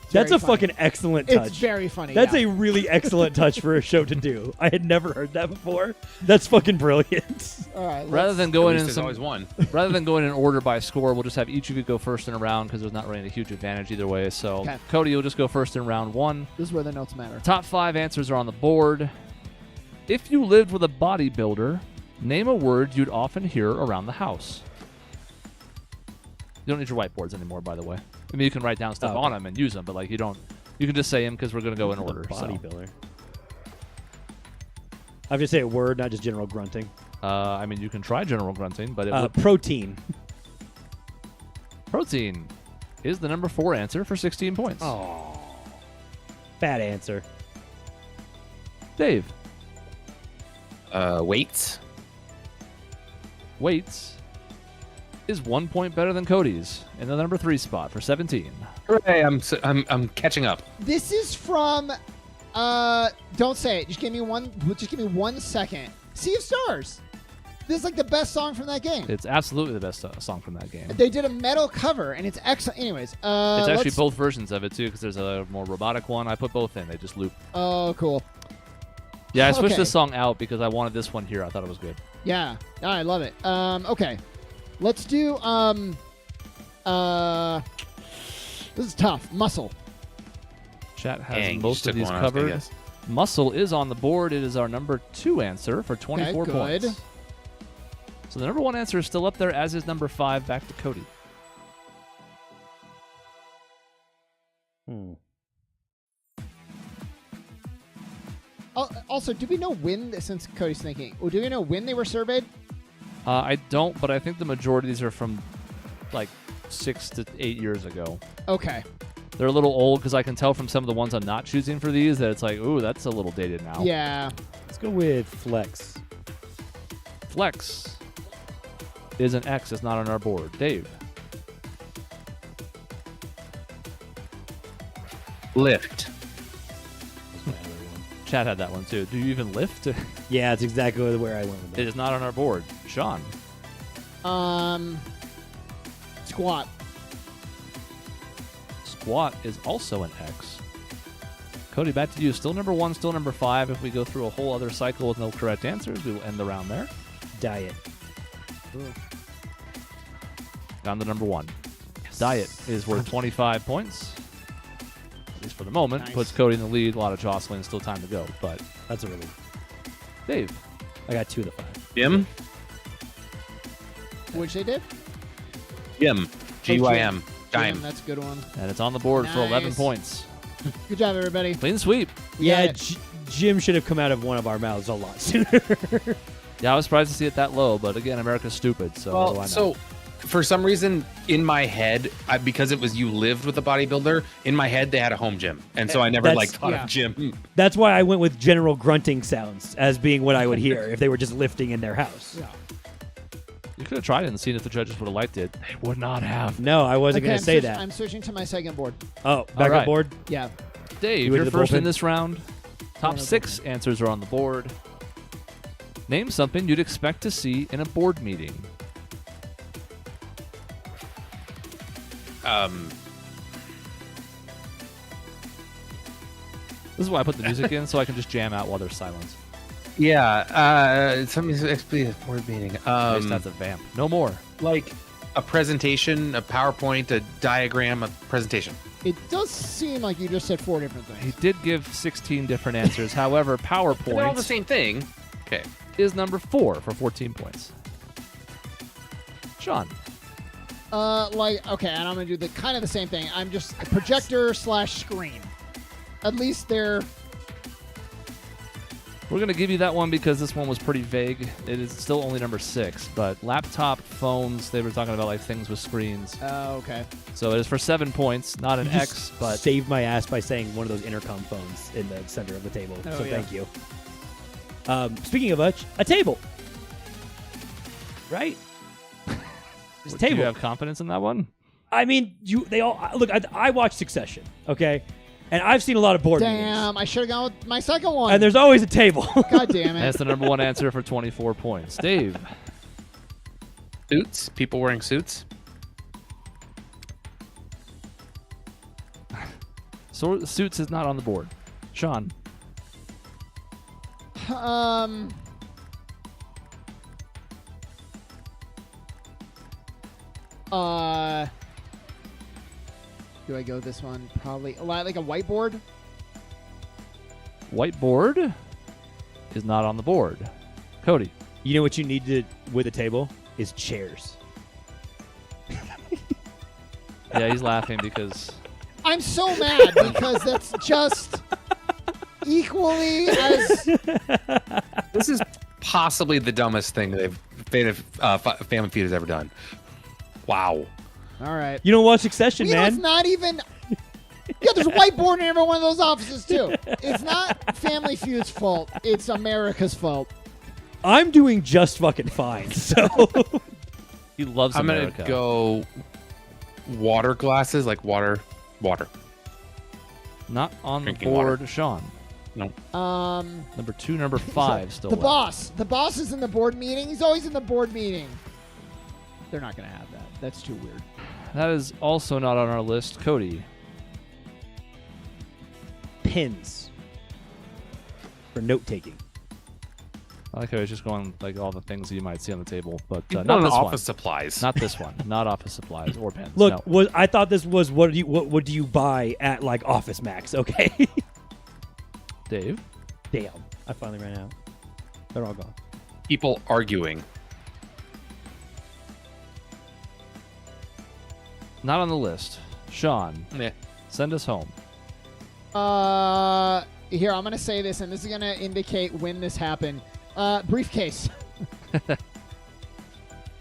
It's That's very a funny. fucking excellent touch. It's very funny. That's yeah. a really excellent touch for a show to do. I had never heard that before. That's fucking brilliant. All right. Rather let's- than At going least in there's some, always one. rather than going in order by score, we'll just have each of you go first in a round because there's not really a huge advantage either way. So Okay. Cody, you'll just go first in round one. This is where the notes matter. Top 5 answers are on the board. If you lived with a bodybuilder, name a word you'd often hear around the house. You don't need your whiteboards anymore, by the way. I mean, you can write down stuff Oh, okay. on them and use them, but like you don't. You can just say them because we're going to go in order. So. Bodybuilder. I have to say a word, not just general grunting. I mean, you can try general grunting, but it would, Protein. protein is the number 4 answer for 16 points. Oh. Bad answer. Dave, Weights. weights is 1 point better than Cody's in the number 3 spot for 17. Hooray! I'm catching up. This is from. Don't say it. Just give me one. Just give me 1 second. Sea of Stars. This is like the best song from that game. It's absolutely the best song from that game. They did a metal cover, and it's excellent. Anyways, It's actually both versions of it too, because there's a more robotic one. I put both in. They just loop. Oh, cool. Yeah, I switched Okay. this song out because I wanted this one here. I thought it was good. Yeah, I love it. Okay, let's do this is tough. Muscle. Chat has Dang, you most took of these one I was gonna covered. guess. Muscle is on the board. It is our number 2 answer for 24 Okay, points. good. So the number 1 answer is still up there, as is number 5. Back to Cody. Also, do we know when? Since Cody's thinking, do we know when they were surveyed? I don't, but I think the majority of these are from like 6 to 8 years ago. Okay. They're a little old because I can tell from some of the ones I'm not choosing for these that it's like, ooh, that's a little dated now. Yeah. Let's go with Flex. Flex is an X. It's not on our board. Dave. Lift. Chat had that one too. Do you even lift? It Yeah, it's exactly where I went with that. is not on our board. Sean. Squat. Squat is also an X. Cody, back to you. Still number 1, still number 5. If we go through a whole other cycle with no correct answers, we will end the round there. Diet. Down to number 1. Diet is worth 25 points. At least for the moment. Nice. Puts Cody in the lead. A lot of jostling. Still time to go. But That's a relief. Dave. I got 2 of the 5. Gym. Which they did? Gym. GYM. Damn, Dime. that's a good one. And it's on the board for 11 Nice. points. Good job, everybody. Clean sweep. Yeah, it. Jim should have come out of one of our mouths a lot sooner. Yeah, I was surprised to see it that low. But again, America's stupid. So what do I know? So for some reason in my head, because it was you lived with a bodybuilder, in my head they had a home gym, and so I never That's- thought yeah. of gym. That's why I went with general grunting sounds as being what I would hear if they were just lifting in their house. Yeah. You could have tried it and seen if the judges would have liked it. They would not have. No, I wasn't Okay, going I'm to say switch- that. I'm switching to my second board. Oh, back right. up board. Yeah. Dave, You went you're to the first in bullpen? this round. Top 6 answers are on the board. Name something you'd expect to see in a board meeting. This is why I put the music in, so I can just jam out while there's silence. Yeah. Something's explain a board meeting. At least that's a vamp. No more. Like a presentation, a PowerPoint, a diagram, a presentation. It does seem like you just said 4 different He things. did give 16 different answers. However, They're all the PowerPoint same thing. Okay. is number 4 for 14 points. Sean. Okay, and I'm gonna do the kind of the same thing. I'm just a projector / screen. At least they're We're going to give you that one because this one was pretty vague. It is still only number 6, but laptop, phones, they were talking about like things with screens. okay. So it is for 7 points, not an You X, just but saved my ass by saying one of those intercom phones in the center of the table. Oh, So yeah. thank you. Speaking of which, a table. Right? This do table. you have confidence in that one? I mean, they all look. I watch Succession, okay, and I've seen a lot of board meetings, Damn, I should have gone with my second one. and there's always a table. God damn it. That's the number 1 answer for 24 points. Dave. Suits. People wearing suits. So Suits is not on the board. Sean. Do I go this one? Probably like a whiteboard. Whiteboard is not on the board. Cody. You know what you need to with a table is chairs. Yeah, he's laughing because I'm so mad because that's just equally as This is possibly the dumbest thing Family Feud has ever done. Wow. all right. You don't watch Succession, You know, it's man. not even. Yeah, there's a whiteboard in every one of those offices too. It's not Family Feud's fault. It's America's fault. I'm doing just fucking fine. So he loves I'm America. gonna go water glasses, like water. Not on the Drinking board, water. Sean. Number 2, number 5 still The left. boss. The boss is in the board meeting. He's always in the board meeting. They're not going to have that. That's too weird. That is also not on our list. Cody. Pins for note taking. I like how he's just going like all the things that you might see on the table, but Not not this office one. supplies. Not this one. Not office supplies or pens. Look, no. I thought this was what do you buy at like Office Max? Okay. Dave. Damn, I finally ran out. They're all gone. People arguing. Not on the list. Sean, Yeah. send us home. Here, I'm going to say this, and this is going to indicate when this happened. Briefcase.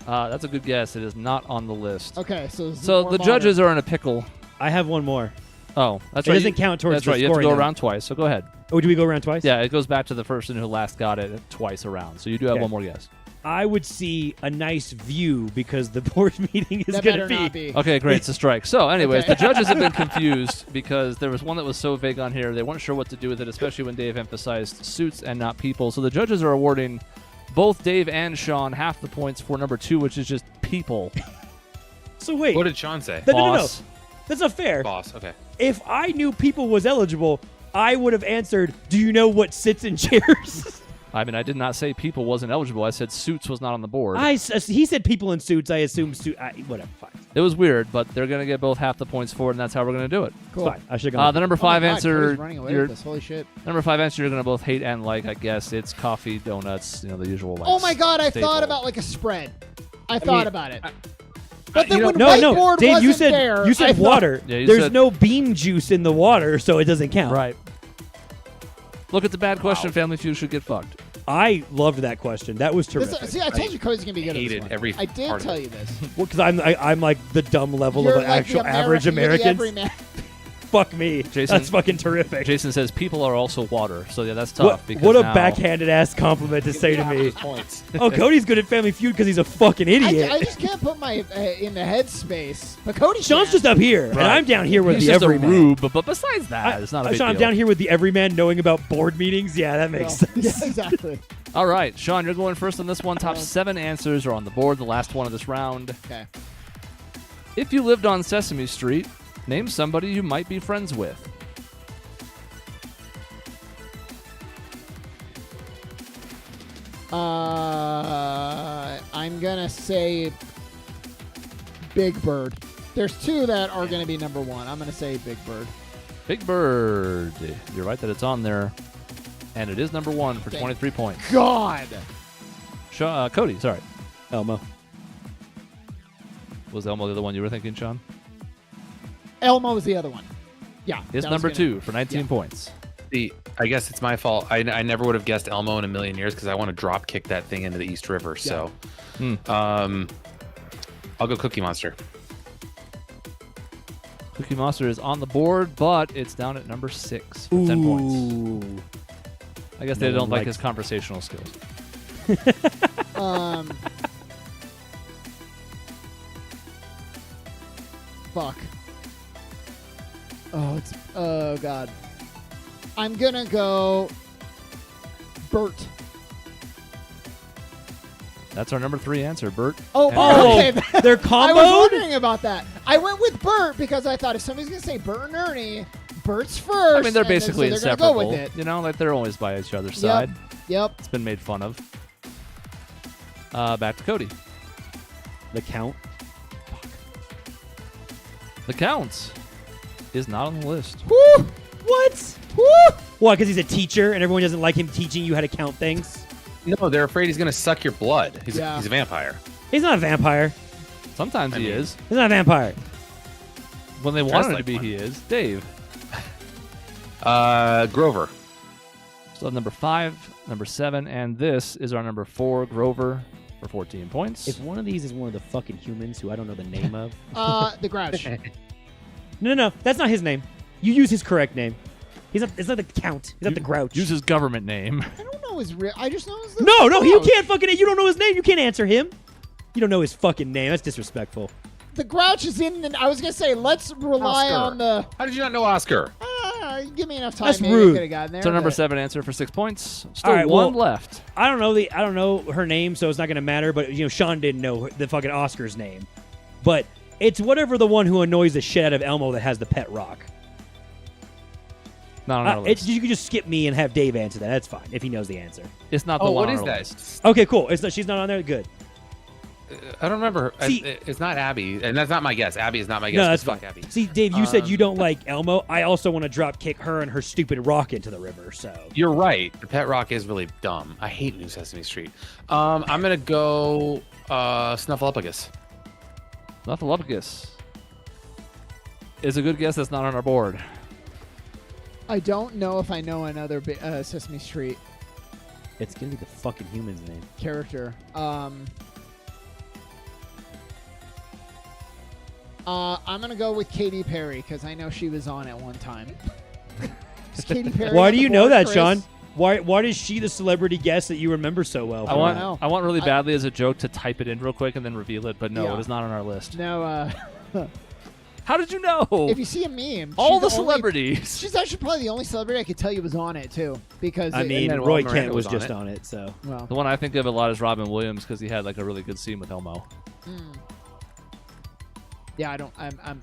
That's a good guess. It is not on the list. Okay, so So the judges are in a pickle. I have one more. Oh, that's It right. doesn't count towards That's the right. You have to scoring, go though. around twice. So go ahead. Oh, do we go around twice? Yeah, it goes back to the person who last got it twice around. So you do have Okay. one more guess. I would see a nice view because the board meeting is That going better to not be. be. Okay, great. It's a strike. So, anyways, Okay. the judges have been confused because there was one that was so vague on here. They weren't sure what to do with it, especially when Dave emphasized suits and not people. So the judges are awarding both Dave and Sean half the points for number 2, which is just people. So wait, What did Sean say? no, Boss. that's not fair. Boss. Okay. If I knew people was eligible, I would have answered, do you know what sits in chairs? I mean, I did not say people wasn't eligible. I said suits was not on the board. He said people in suits. I assume whatever, fine. It was weird, but they're going to get both half the points for it, and that's how we're going to do it. Cool. Fine. I should have gone. The number Oh my 5 God, answer, Cody's running away with this. Holy shit. number 5 answer, you're going to both hate and like. I guess it's coffee, donuts, the usual. Like, Oh my God, I staple. thought about like a spread. I thought about it. But then when no, whiteboard Dave, you wasn't said there, you I said thought- water. Yeah, you There's said- no bean juice in the water, so it doesn't count. Right. Look at the bad question. Family Feud should get fucked. I loved that question. That was terrific. See, I told you Cody's gonna be good at this hated one. every I did part of tell it. you this. Well, because I'm like the dumb level You're of like actual the average you're the Americans. everyman. Fuck me. Jason- That's fucking terrific. Jason says people are also water. So yeah, that's tough. because What a now- backhanded ass compliment to say to me. Points. Oh, Cody's good at Family Feud because he's a fucking idiot. I just can't put my in the headspace. But Cody Sean's can. just up here, and Right. I'm down here with He's the just a everyman. rube, but besides that, it's not a big Sean, I'm deal. down here with the everyman knowing about board meetings. Yeah, that makes sense. Yeah, exactly. All right, Sean, you're going first on this one. Top 7 answers are on the board. The last one of this round. Okay. If you lived on Sesame Street, name somebody you might be friends with. I'm gonna say Big Bird. There's 2 that are gonna be number 1. I'm gonna say Big Bird. Big Bird. You're right that it's on there. And it is number 1 for Thank 23 points. God. Cody, sorry. Elmo. Was Elmo the other one you were thinking, Sean? Elmo was the other one. Yeah. It's that was number gonna- 2 for 19 yeah. points. See, I guess it's my fault. I never would have guessed Elmo in a million years because I want to drop kick that thing into the East River. So, I'll go Cookie Monster. Cookie Monster is on the board, but it's down at number 6 for 10 points. Ooh. I guess No they don't one like likes- his conversational skills. Fuck. Oh God. I'm gonna go Bert. That's our number 3 answer, Bert. Oh, Oh, okay. They're I was comboed? wondering about that. I went with Bert because I thought if somebody's gonna say Bert and Ernie, Bert's first. I mean, they're and then basically so they're gonna go inseparable. with it. You know, like they're always by each other's side. Yep. It's been made fun of. Back to Cody. The Count. The Count is not on the list. Woo! What? Woo! Why? Because he's a teacher and everyone doesn't like him teaching you how to count things? No, they're afraid he's going to suck your blood. He's Yeah. a vampire. He's not a vampire. Sometimes I he mean- is. He's not a vampire. When they want Dressed him to like be, one. he is. Dave. Grover. So number 5, number 7, and this is our number 4, Grover, for 14 points. If one of these is one of the fucking humans who I don't know the name of. The Grouch. No. That's not his name. You use his correct name. It's not the Count. He's not the Grouch. Use his government name. I don't know his real. I just know his. No, you Grouch. can't fucking. You don't know his name. You can't answer him. You don't know his fucking name. That's disrespectful. The Grouch is in. I was gonna say let's rely Oscar. on the. How did you not know Oscar? give me enough time. That's maybe rude. I could have gotten there. So number but- 7 answer for 6 points. Still All right, one well, left. I don't know her name, so it's not going to matter. But Sean didn't know the fucking Oscar's name. But it's whatever the one who annoys the shit out of Elmo that has the pet rock. Not on our list. You can just skip me and have Dave answer that. That's fine if he knows the answer. It's not the Oh, one what on is our that? list. Okay, cool. She's not on there. Good. I don't remember. See- It's not Abby, and that's not my guess. Abby is not my guess. No, that's fuck fine. Abby. See, Dave, you said you don't like Elmo. I also want to drop kick her and her stupid rock into the river. So You're right. The pet rock is really dumb. I hate New Sesame Street. I'm gonna go Snuffleupagus. Snuffleupagus is a good guess that's not on our board. I don't know if I know another Sesame Street it's gonna be the fucking human's name. character. I'm gonna go with Katy Perry because I know she was on at one time. Is Katy Perry Why on do the you know board, that, Chris? Sean? Why is she the celebrity guest that you remember so well? I don't want know. I want really I- badly as a joke to type it in real quick and then reveal it, but no, Yeah. it is not on our list. No. How did you know? If you see a meme, All she's the only- celebrities. She's actually probably the only celebrity I could tell you was on it too, because I mean, then Roy Miranda Kent was was on just it. on it, so well, The one I think of a lot is Robin Williams because he had like a really good scene with Elmo. yeah, I don't.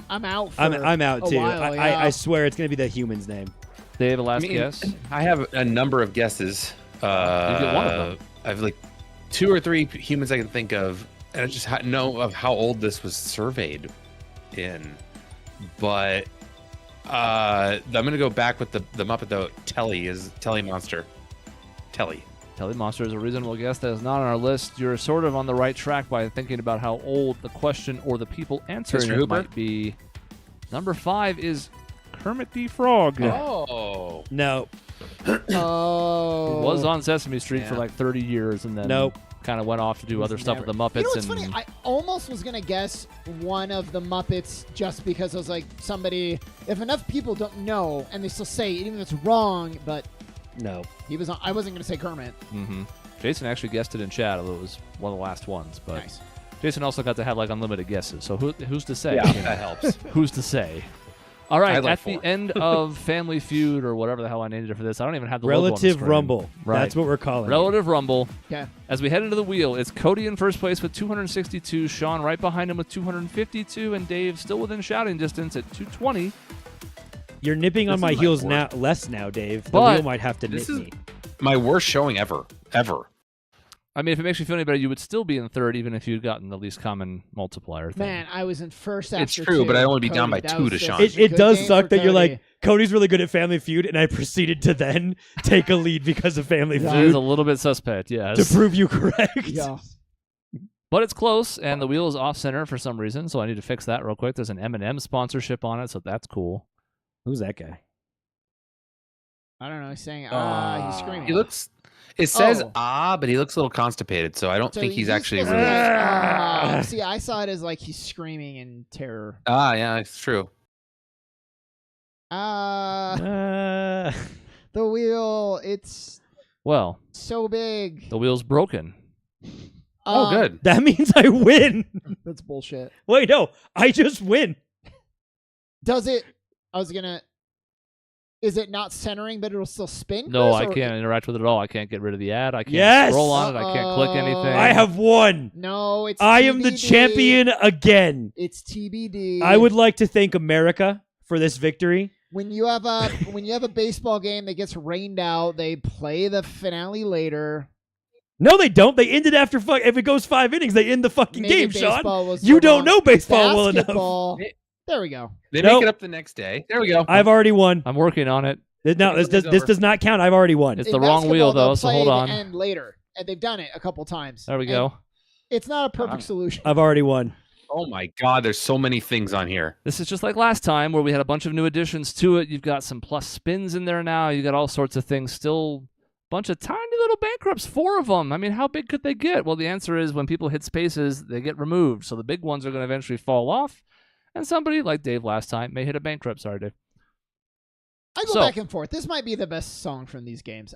I'm out. For I'm out a too. while, yeah. I swear it's gonna be the human's name. Dave, a last I mean, guess. I have a number of guesses. You get one of them. I have like 2 or 3 humans I can think of, and I just know of how old this was surveyed in. But I'm gonna go back with the Muppet though. Telly Monster. Telly. Telly Monster is a reasonable guess that is not on our list. You're sort of on the right track by thinking about how old the question or the people answering Mr. it Hooper? might be. Number 5 is Kermit the Frog. Oh. No, Oh, Was on Sesame Street for Yeah. like 30 years and then Nope. kind of went off to do other stuff with the Muppets. You know what's and funny? I almost was gonna guess one of the Muppets just because I was like, somebody. If enough people don't know and they still say it, even if it's wrong, but no. he was. I wasn't gonna say Kermit. Jason actually guessed it in chat, although it was one of the last ones. But Nice. Jason also got to have like unlimited guesses. So who's to say? Yeah, that helps. Who's to say? All right, I like at 4. the end of Family Feud or whatever the hell I named it for this, I don't even have the logo on the Relative screen. Rumble. Right. That's what we're calling it. Relative Rumble. Okay. As we head into the wheel, it's Cody in first place with 262, Sean right behind him with 252, and Dave still within shouting distance at 220. You're nipping on This my is my heels worst. now, less now, Dave. The But wheel might have to This nip is- me. My worst showing ever. I mean, if it makes you feel any better, you would still be in third, even if you'd gotten the least common multiplier thing. Man, I was in first It's after true, two. but I'd only be Cody, down by that 2 was to such Sean. a It good does game suck for that you're Cody. like, Cody's really good at Family Feud, and I proceeded to then take a lead because of Family It is Feud a little bit suspect, yes. to prove you correct. Yeah. But it's close, and the wheel is off center for some reason, so I need to fix that real quick. There's an M&M sponsorship on it, so that's cool. Who's that guy? I don't know. He's saying, he's screaming. He looks. It says Oh. but he looks a little constipated, so I don't So think he's actually supposed to really. be like, Ah. see, I saw it as like he's screaming in terror. Yeah, it's true. The wheel, it's Well, so big. the wheel's broken. Oh, good. That means I win. That's bullshit. Wait, no, I just win. Does it? I was gonna. Is it not centering, but it'll still spin? No, Chris, I or- can't interact with it at all. I can't get rid of the ad. I can't Yes! scroll on it. I can't click anything. I have won. No, it's. I am the TBD. champion again. It's TBD. I would like to thank America for this victory. When you have a baseball game that gets rained out, they play the finale later. No, they don't. They ended after if it goes 5 innings, they end the fucking Maybe game, Sean. baseball was You the don't wrong- know baseball well enough. Basketball. There we go. They Nope. make it up the next day. There we go. I've already won. I'm working on it. No, this does not count. I've already won. It's In the wrong wheel, basketball, they'll though, so play hold the on. end later, and they've done it a couple times. There we And go. It's not a perfect solution. I've already won. Oh my God, there's so many things on here. This is just like last time where we had a bunch of new additions to it. You've got some plus spins in there now. You got all sorts of things. Still a bunch of tiny little bankrupts, 4 of them. I mean, how big could they get? Well, the answer is when people hit spaces, they get removed. So the big ones are going to eventually fall off. And somebody, like Dave last time, may hit a bankrupt. Sorry, Dave. I go So- back and forth. This might be the best song from these games.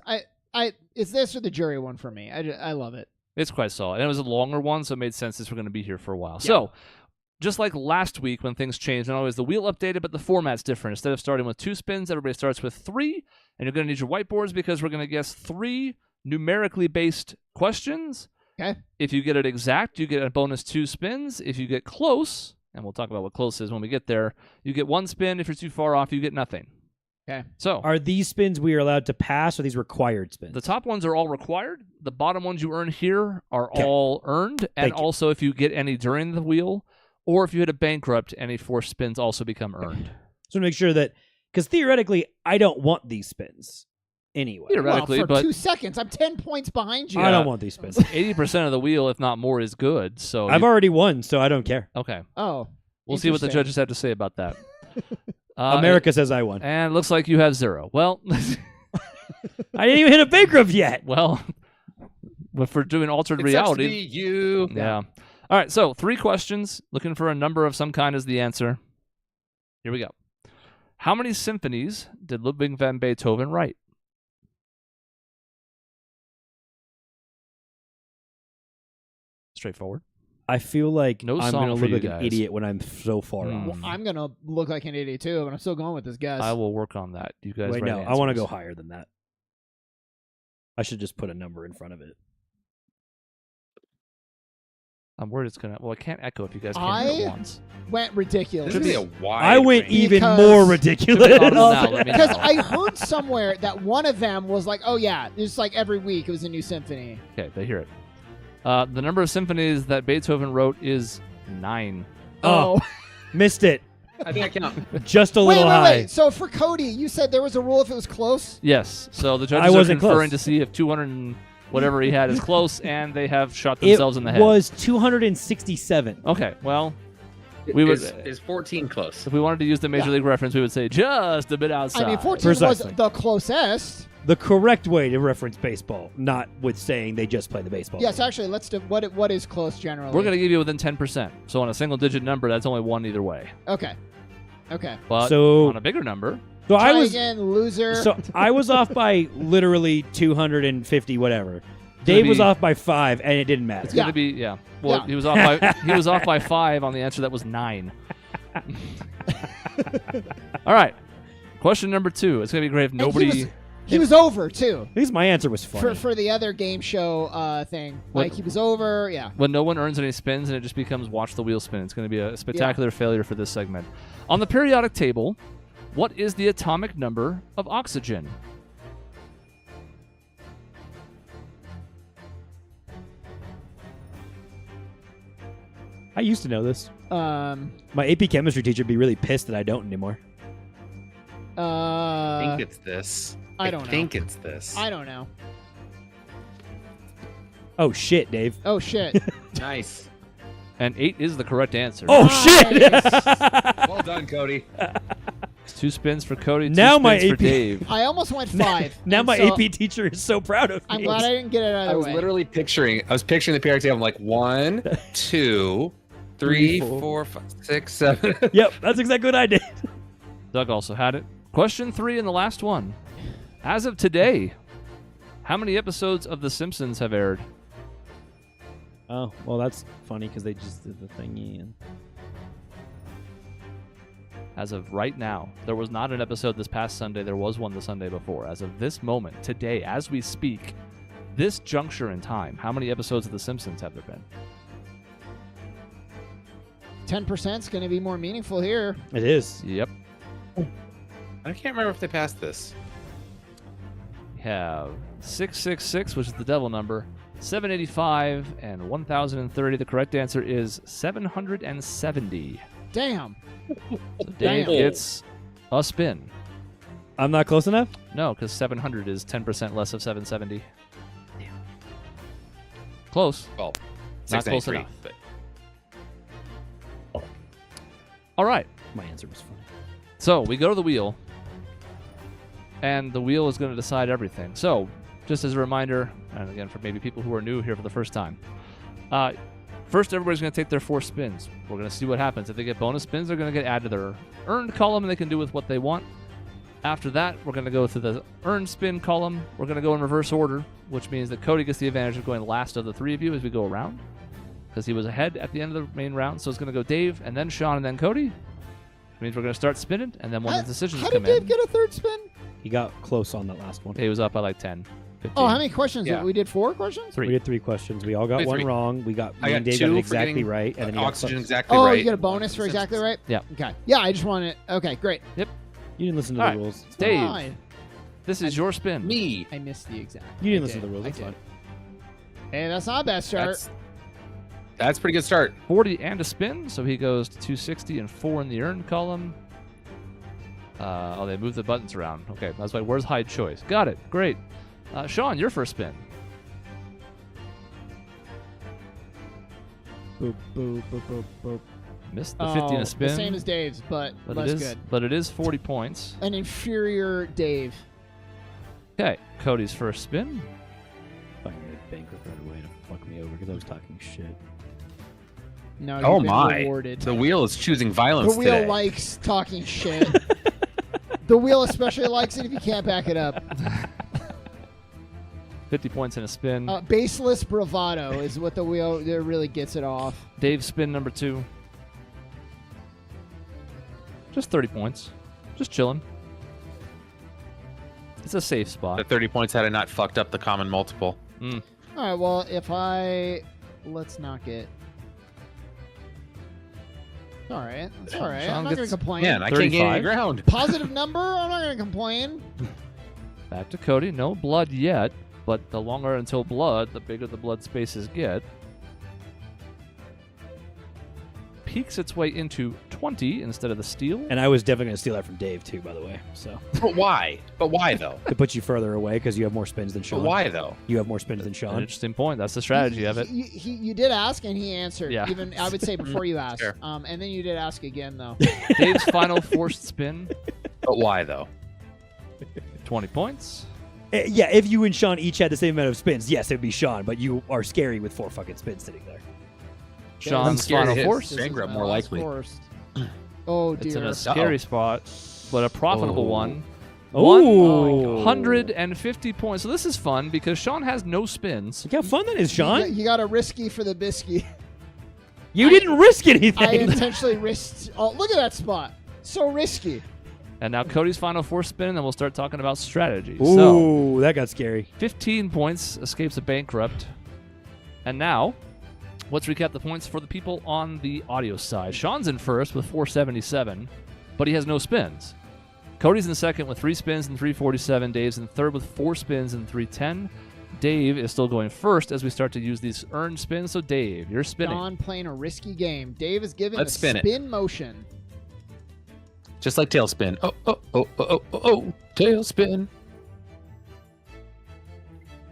It's this or the jury one for me. I love it. It's quite solid. And it was a longer one, so it made sense since we're going to be here for a while. So just like last week when things changed, not always the wheel updated, but the format's different. Instead of starting with 2 spins, everybody starts with 3, and you're going to need your whiteboards because we're going to guess 3 numerically based questions. Okay. If you get it exact, you get a bonus 2 spins. If you get close, and we'll talk about what close is when we get there, you get 1 spin. If you're too far off, you get nothing. Okay. So Are these spins we are allowed to pass, or are these required spins? the top ones are all required. The bottom ones you earn here are Okay. all earned. And Thank you. also, if you get any during the wheel, or if you hit a bankrupt, any forced spins also become earned. So to make sure that, because theoretically, I don't want these spins anyway. Theoretically, well, for but 2 seconds, I'm 10 points behind you. I don't want these spins. 80% of the wheel, if not more, is good. So I've already won, so I don't care. okay. Oh, We'll see what the interesting. judges have to say about that. America says I won. And it looks like you have 0. Well, I didn't even hit a bankrupt yet. well, but for doing altered It sucks to reality. be you. Yeah. All right, so 3 questions, looking for a number of some kind as the answer. Here we go. How many symphonies did Ludwig van Beethoven write? Straightforward. I feel like No I'm song going to for look you like an guys. idiot when I'm so far Hmm. off. I'm going to look like an idiot too, but I'm still going with this guess. I will work on that. You guys Wait, write no, I want to answers. go higher than that. I should just put a number in front of it. I'm worried it's going to... Well, I can't echo if you guys can't hear it once. Went This ridiculous. would be a wide. I went range. even Because- more ridiculous. Should be audible now, let me Because know. I heard somewhere that one of them was like, oh yeah, it's like every week it was a new symphony. Okay, they hear it. The number of symphonies that Beethoven wrote is 9. Oh. Missed it. I think I count. Just a wait, little high. wait. So for Cody, you said there was a rule if it was close? Yes. So the I judges are wasn't conferring close. to see if 200 and whatever he had is close, and they have shot themselves in the It head. was 267. Okay, well, we would Is 14 close? if we wanted to use the Major Yeah. League reference, we would say just a bit outside. I mean, 14 Precisely. was the closest. The correct way to reference baseball, not with saying they just play the baseball. Yes, game. actually, let's do what is close generally. We're going to give you within 10%. So on a single-digit number, that's only 1 either way. Okay. But So- on a bigger number, So Try I was again, loser. so I was off by literally 250 whatever. Dave was be- off by 5, and it didn't matter. it's going to be Well, Yeah. he was off by he was off by 5 on the answer that was 9. All right. Question number 2. It's going to be great if And nobody. he was over too. At least my answer was funny. For the other game show thing. What- Like he was over, yeah. When no one earns any spins and it just becomes watch the wheel spin. It's going to be a spectacular failure for this segment. On the periodic table, what is the atomic number of oxygen? I used to know this. My AP chemistry teacher would be really pissed that I don't anymore. I think it's this. I don't know. I think it's this. I don't know. Oh shit, Dave. Oh shit. Nice. And 8 is the correct answer. Oh Nice. shit! Well done, Cody. It's 2 spins for Cody, 2 Now spins my for AP Dave. I almost went 5. Now and my so AP teacher is so proud of me. I'm glad I didn't get it I either was way. literally picturing. I was picturing the periodic table. I'm like 1, 2, 3, 4, 5, 6, 7. Yep, that's exactly what I did. Doug also had it. Question 3 and the last one. As of today, how many episodes of The Simpsons have aired? Oh, well, that's funny because they just did the thingy. And... As of right now, there was not an episode this past Sunday. There was one the Sunday before. As of this moment, today, as we speak, this juncture in time, how many episodes of The Simpsons have there been? 10% is going to be more meaningful here. It is. Yep. I can't remember if they passed this. We have 666, which is the devil number, 785, and 1030. The correct answer is 770. Damn. So Dave Damn. gets a spin. I'm not close enough? No, because 700 is 10% less of 770. Close. Well, Not close 693. enough. But All right. My answer was funny. So we go to the wheel, and the wheel is going to decide everything. So, just as a reminder, and again for maybe people who are new here for the first time, first everybody's going to take their 4 spins. We're going to see what happens. If they get bonus spins, they're going to get added to their earned column, and they can do with what they want. After that, we're going to go to the earned spin column. We're going to go in reverse order, which means that Cody gets the advantage of going last of the 3 of you as we go around. because he was ahead at the end of the main round. So it's going to go Dave, and then Sean, and then Cody. Which means we're going to start spinning, and then when the decisions How come did Dave in, get a third spin? He got close on that last one. he was up by like 10, 15. Oh, how many questions? Yeah. We did 4 questions? 3. We did 3 questions. We all got Wait, one 3. wrong. Me I and got Dave 2 got it for exactly getting right, and then he got oxygen close. exactly Oh, right. you get a bonus for exactly right? Yeah. Okay. Yeah, I just wanted. Okay, great. You didn't listen to All the right. rules. Dave, Fine. this is your spin. Me. I missed the exact. You didn't I listen to did. the rules. I That's did. fine. Hey, that's not a bad start. That's a pretty good start. 40 and a spin, so he goes to 260 and 4 in the earned column. Oh, they moved the buttons around. Okay, that's why. Where's hide choice? Got it. Great. Sean, your first spin. Boop, boop, boop, boop, boop. Missed the 50 and a spin. The same as Dave's, but but less it is, good. But it is 40 points. An inferior Dave. Okay, Cody's first spin. Fucking bankrupt right away to fuck me over because I was talking shit. No, Oh you've been my! rewarded. The wheel is choosing violence The wheel today. likes talking shit. The wheel especially likes it if you can't back it up. 50 points in a spin. Baseless bravado is what the wheel there really gets it off. Dave's spin number 2. Just 30 points. Just chilling. It's a safe The spot. 30 points had I not fucked up the common multiple. All right, well, let's not get. It's all right. It's all right. Sean I'm not going gets- to complain. Man, I can't gain 35. any ground. Positive number. I'm not going to complain. Back to Cody. No blood yet, but the longer until blood, the bigger the blood spaces get. Peeks its way into 20 instead of the steal. And I was definitely going to steal that from Dave, too, by the way. So But why? But why though? to put you further away because you have more spins than But Sean. why though? You have more spins than An Sean. interesting point. That's the strategy of it. You did ask, and he answered. Yeah. Even I would say before you asked. Fair. And then you did ask again, though. Dave's final forced spin, But why though? 20 points. Yeah, if you and Sean each had the same amount of spins, yes, it would be Sean, but you are scary with 4 fucking spins sitting there. Sean's scared final to hit. force. This Bankrupt is more my last likely. forced. Oh It's in dear. a scary spot, but a profitable Oh. one. Oh. 150 points. So this is fun because Sean has no spins. Look how fun that is, Sean. You got a risky for the bisky. You didn't risk anything. I intentionally risked. Oh, look at that spot. So risky. And now Cody's final force spin, and then we'll start talking about strategy. Ooh, So that got scary. 15 points, escapes a bankrupt. And now, let's recap the points for the people on the audio side. Sean's in first with 477, but he has no spins. Cody's in second with 3 spins and 347. Dave's in third with 4 spins and 310. Dave is still going first as we start to use these earned spins. So Dave, you're spinning. Don playing a risky game. Dave is giving Let's a spin it. spin motion. Just like tailspin. Oh, tailspin.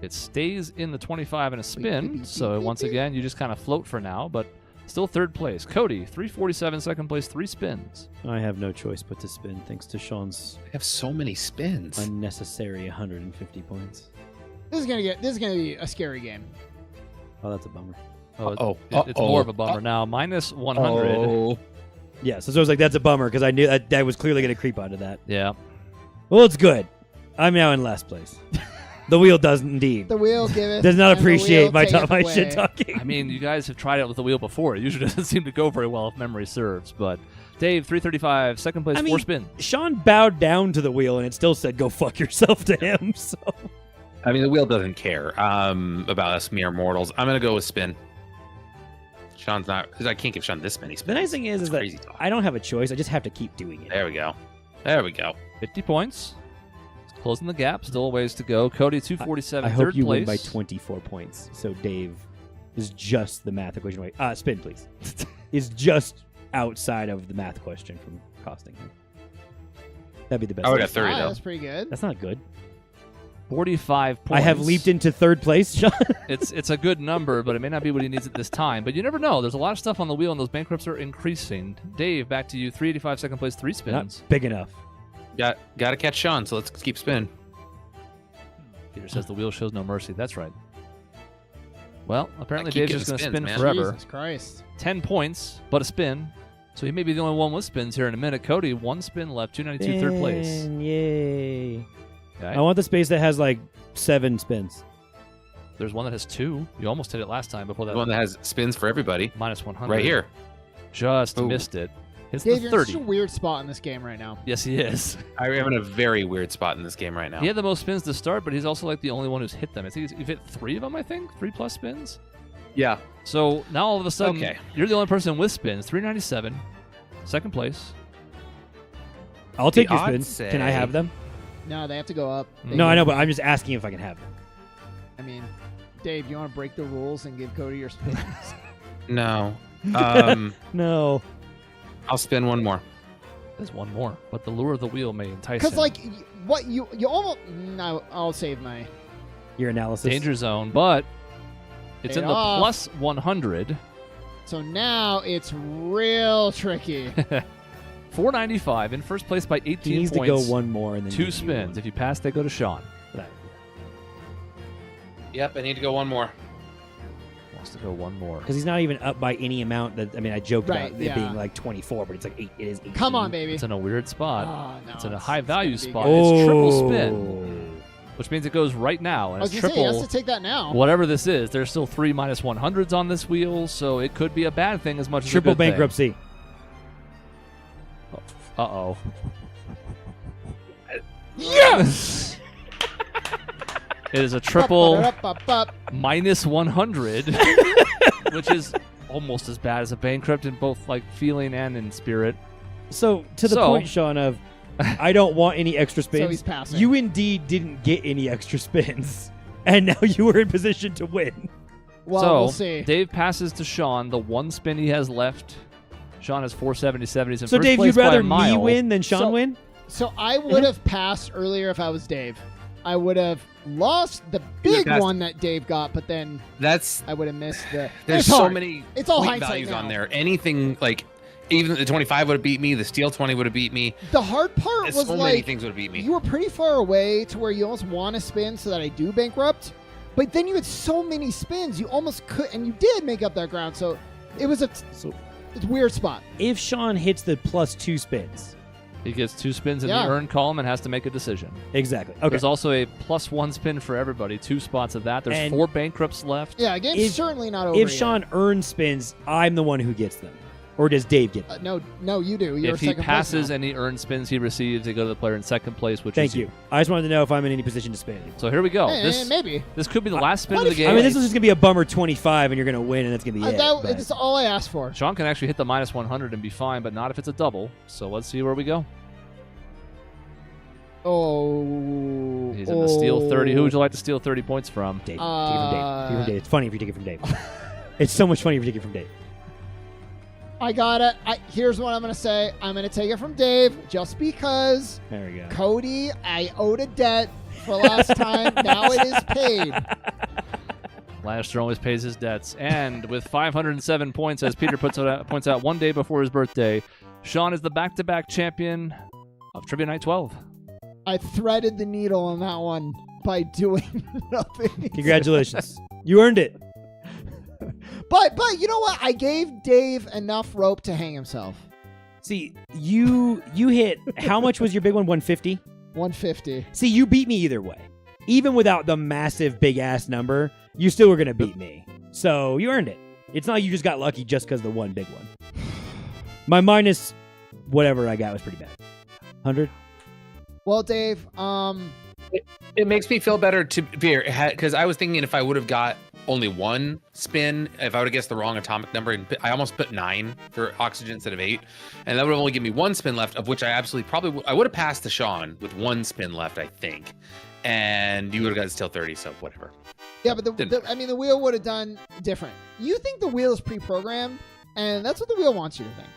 It stays in the 25 and a beep, spin. beep, So beep, once beep. again, you just kind of float for now, but still third place. Cody, 347, second place, 3 spins. I have no choice but to spin thanks to Sean's I have so many spins. unnecessary 150 points. This is gonna be a scary game. Oh, that's a bummer. It's more of a bummer now. Minus 100. Oh. Yeah, so I was like, that's a bummer because I knew that was clearly going to creep onto that. Yeah. Well, it's good. I'm now in last place. The wheel does indeed. The wheel giveth. Does not and the appreciate wheel my taketh shit away. talking. I mean, you guys have tried it with the wheel before. It usually doesn't seem to go very well if memory serves. But Dave, 335, second place, I 4 mean- spins. Sean bowed down to the wheel and it still said, go fuck yourself to him. So I mean, the wheel doesn't care about us mere mortals. I'm gonna go with spin. Sean's not, because I can't give Sean this many spins. the nice thing is It's that crazy talk. I don't have a choice. I just have to keep doing it. There we go. There we go. 50 points. Closing the gap. Still a ways to go. Cody, 247, I third hope you place. win by 24 points. So Dave is just the math equation away. Spin, please. Is just outside of the math question from costing him. That'd be the best. I would answer. have 30 though. That's pretty good. That's not good. 45 points. I have leaped into third place, Sean. It's a good number, but it may not be what he needs at this time. But you never know. There's a lot of stuff on the wheel, and those bankrupts are increasing. Dave, back to you. 385, second place, 3 spins. Not big enough. Got to catch Sean, so let's keep spinning. Peter says the wheel shows no mercy. That's right. Well, apparently I keep Dave's just going to getting spin spins, man. forever. Jesus Christ. 10 points, but a spin. So he may be the only one with spins here in a minute. Cody, 1 spin left, 292, third place. Yay. Okay. I want the space that has like 7 spins. There's one that has 2. You almost hit it last time before that. The one that has spins for everybody. Minus 100. Right here. Just Ooh. missed it. It's Dave, the you're in 30. such a weird spot in this game right now. Yes, he is. I'm in a very weird spot in this game right now. He had the most spins to start, but he's also like the only one who's hit them. I think you've hit 3 of them, I think? 3+ spins? Yeah. So now all of a sudden, Okay. you're the only person with spins. 397. Second place. I'll take The your odds spins. Can I say- have them? No, they have to go up. No, I know, but I'm just asking if I can have them. I mean, Dave, do you want to break the rules and give Cody your spins? No. No. I'll spin one more. There's one more, but the lure of the wheel may entice Because him. like, what you almost. No, I'll save my. Your analysis. Danger zone, but it's Paid in the off. plus 100. So now it's real tricky. 495 in first place by 18 He needs points. to go one more and then 2 give you spins. one. If you pass, they go to Sean. Yep, I need to go one more. Wants to go one more. Because he's not even up by any amount. That I mean, I joked Right, about it yeah. being like 24, but it's like 8. It is 18. Come on, baby. It's in a weird spot. Oh, no, It's in a it's high-value gonna be spot. good. It's triple Oh. spin, which means it goes right now. I And was it's gonna say, he has triple. to take that now. Whatever this is, there's still 3 minus 100s on this wheel, so it could be a bad thing as much as Triple a good thing. bankruptcy. Uh-oh. Yes! It is a triple Ba-ba-da-ba-ba. minus 100, which is almost as bad as a bankrupt in both like feeling and in spirit. So to the So- point, Sean, of I don't want any extra So spins. he's passing. You indeed didn't get any extra spins, and now you were in position to win. Well, so we'll see. Dave passes to Sean. The 1 spin he has left. Sean has 477. He's in So first Dave, place you'd by a rather me mile. win than Sean So- win? So I would have passed earlier if I was Dave. I would have lost the big passed. one that Dave got, but then That's I would have missed the. there's It's so hard. many It's all point hindsight values now. on there. Anything like even the 25 would have beat me. The steel 20 would have beat me. The hard part was So many like things would have beat me. you were pretty far away to where you almost want to spin so that I do bankrupt, but then you had so many spins you almost could, and you did make up that ground. So it was So it's a weird spot. if Sean hits the plus 2 spins, He gets 2 spins in Yeah. the earn column and has to make a decision. exactly. Okay. There's also a plus 1 spin for everybody. 2 spots of that. There's And 4 bankrupts left. Yeah, the game's If- certainly not over. If yet. Sean earns spins, I'm the one who gets them, or does Dave get them? No, you do. You're If he second place passes now. any earned spins he receives, they go to the player in second place, which Thank is you. I just wanted to know if I'm in any position to spin. So here we go. Maybe. This could be the last spin what of the if you- game. I mean, this is just gonna be a bummer 25, and you're gonna win, and that's gonna be it. but- That's all I asked for. Sean can actually hit the minus 100 and be fine, but not if it's a double. So let's see where we go. Oh, He's in the steal 30. Who would you like to steal 30 points from? Dave, take it from Dave. Take it from Dave. It's funny if you take it from Dave. Uh, It's so much funny if you take it from Dave. I got it. Here's what I'm gonna say. I'm gonna take it from Dave just because There we go. Cody, I owed a debt for last time. Now it is paid. Lannister always pays his debts. And with 507 points, as Peter points out one day before his birthday, Sean is the back-to-back champion of Trivia Night 12. I threaded the needle on that one by doing nothing. Congratulations. You earned it. But you know what? I gave Dave enough rope to hang himself. See, you hit, how much was your big one? 150? 150. See, you beat me either way. Even without the massive big-ass number, you still were going to beat me. So you earned it. It's not like you just got lucky just because the one big one. My minus whatever I got was pretty bad. 100? Well, Dave, It makes me feel better to be because I was thinking if I would have got only 1 spin, if I would have guessed the wrong atomic number, and I almost put 9 for oxygen instead of 8, and that would have only given me 1 spin left, of which I absolutely probably I would have passed to Sean with 1 spin left, I think, and you would have got still 30, so whatever. yeah, but Didn't- the wheel would have done different. You think the wheel is pre-programmed, and that's what the wheel wants you to think.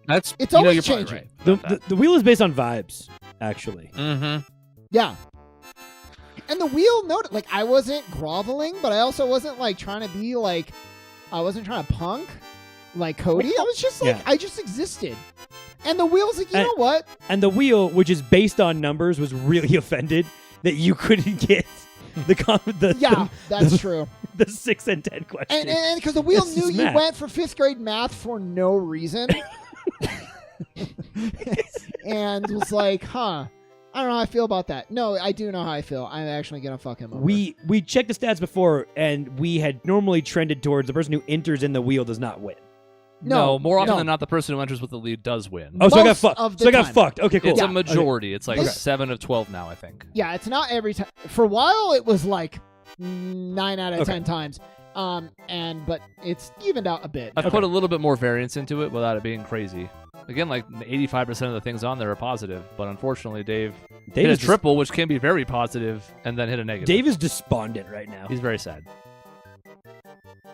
That's It's you know, always you're probably changing. right The wheel is based on vibes, actually. Mm-hmm. Yeah. And the wheel noted, like, I wasn't groveling, but I also wasn't, like, trying to be, like, I wasn't trying to punk, like Cody. I was just, like, Yeah. I just existed. And the wheel was like, you And- know what? And the wheel, which is based on numbers, was really offended that you couldn't get the Yeah, that's true. the 6 and 10 question. And because the wheel This knew is you math. went for 5th grade math for no reason. And was like, huh. I don't know how I feel about that. No, I do know how I feel. I'm actually gonna fuck him over. We checked the stats before, and we had normally trended towards the person who enters in the wheel does not win. No, more often no. than not, the person who enters with the lead does win. Oh, so I got Most fucked. of the So I got time. fucked. Okay, cool. It's Yeah. a majority. It's like Okay. 7 of 12 now, I think. Yeah, it's not every time. For a while, it was like 9 out of Okay. 10 times. But it's evened out a bit. I've put a little bit more variance into it without it being crazy. Again, like 85% of the things on there are positive, but unfortunately, Dave hit a is triple, which can be very positive, and then hit a negative. Dave is despondent right now. He's very sad.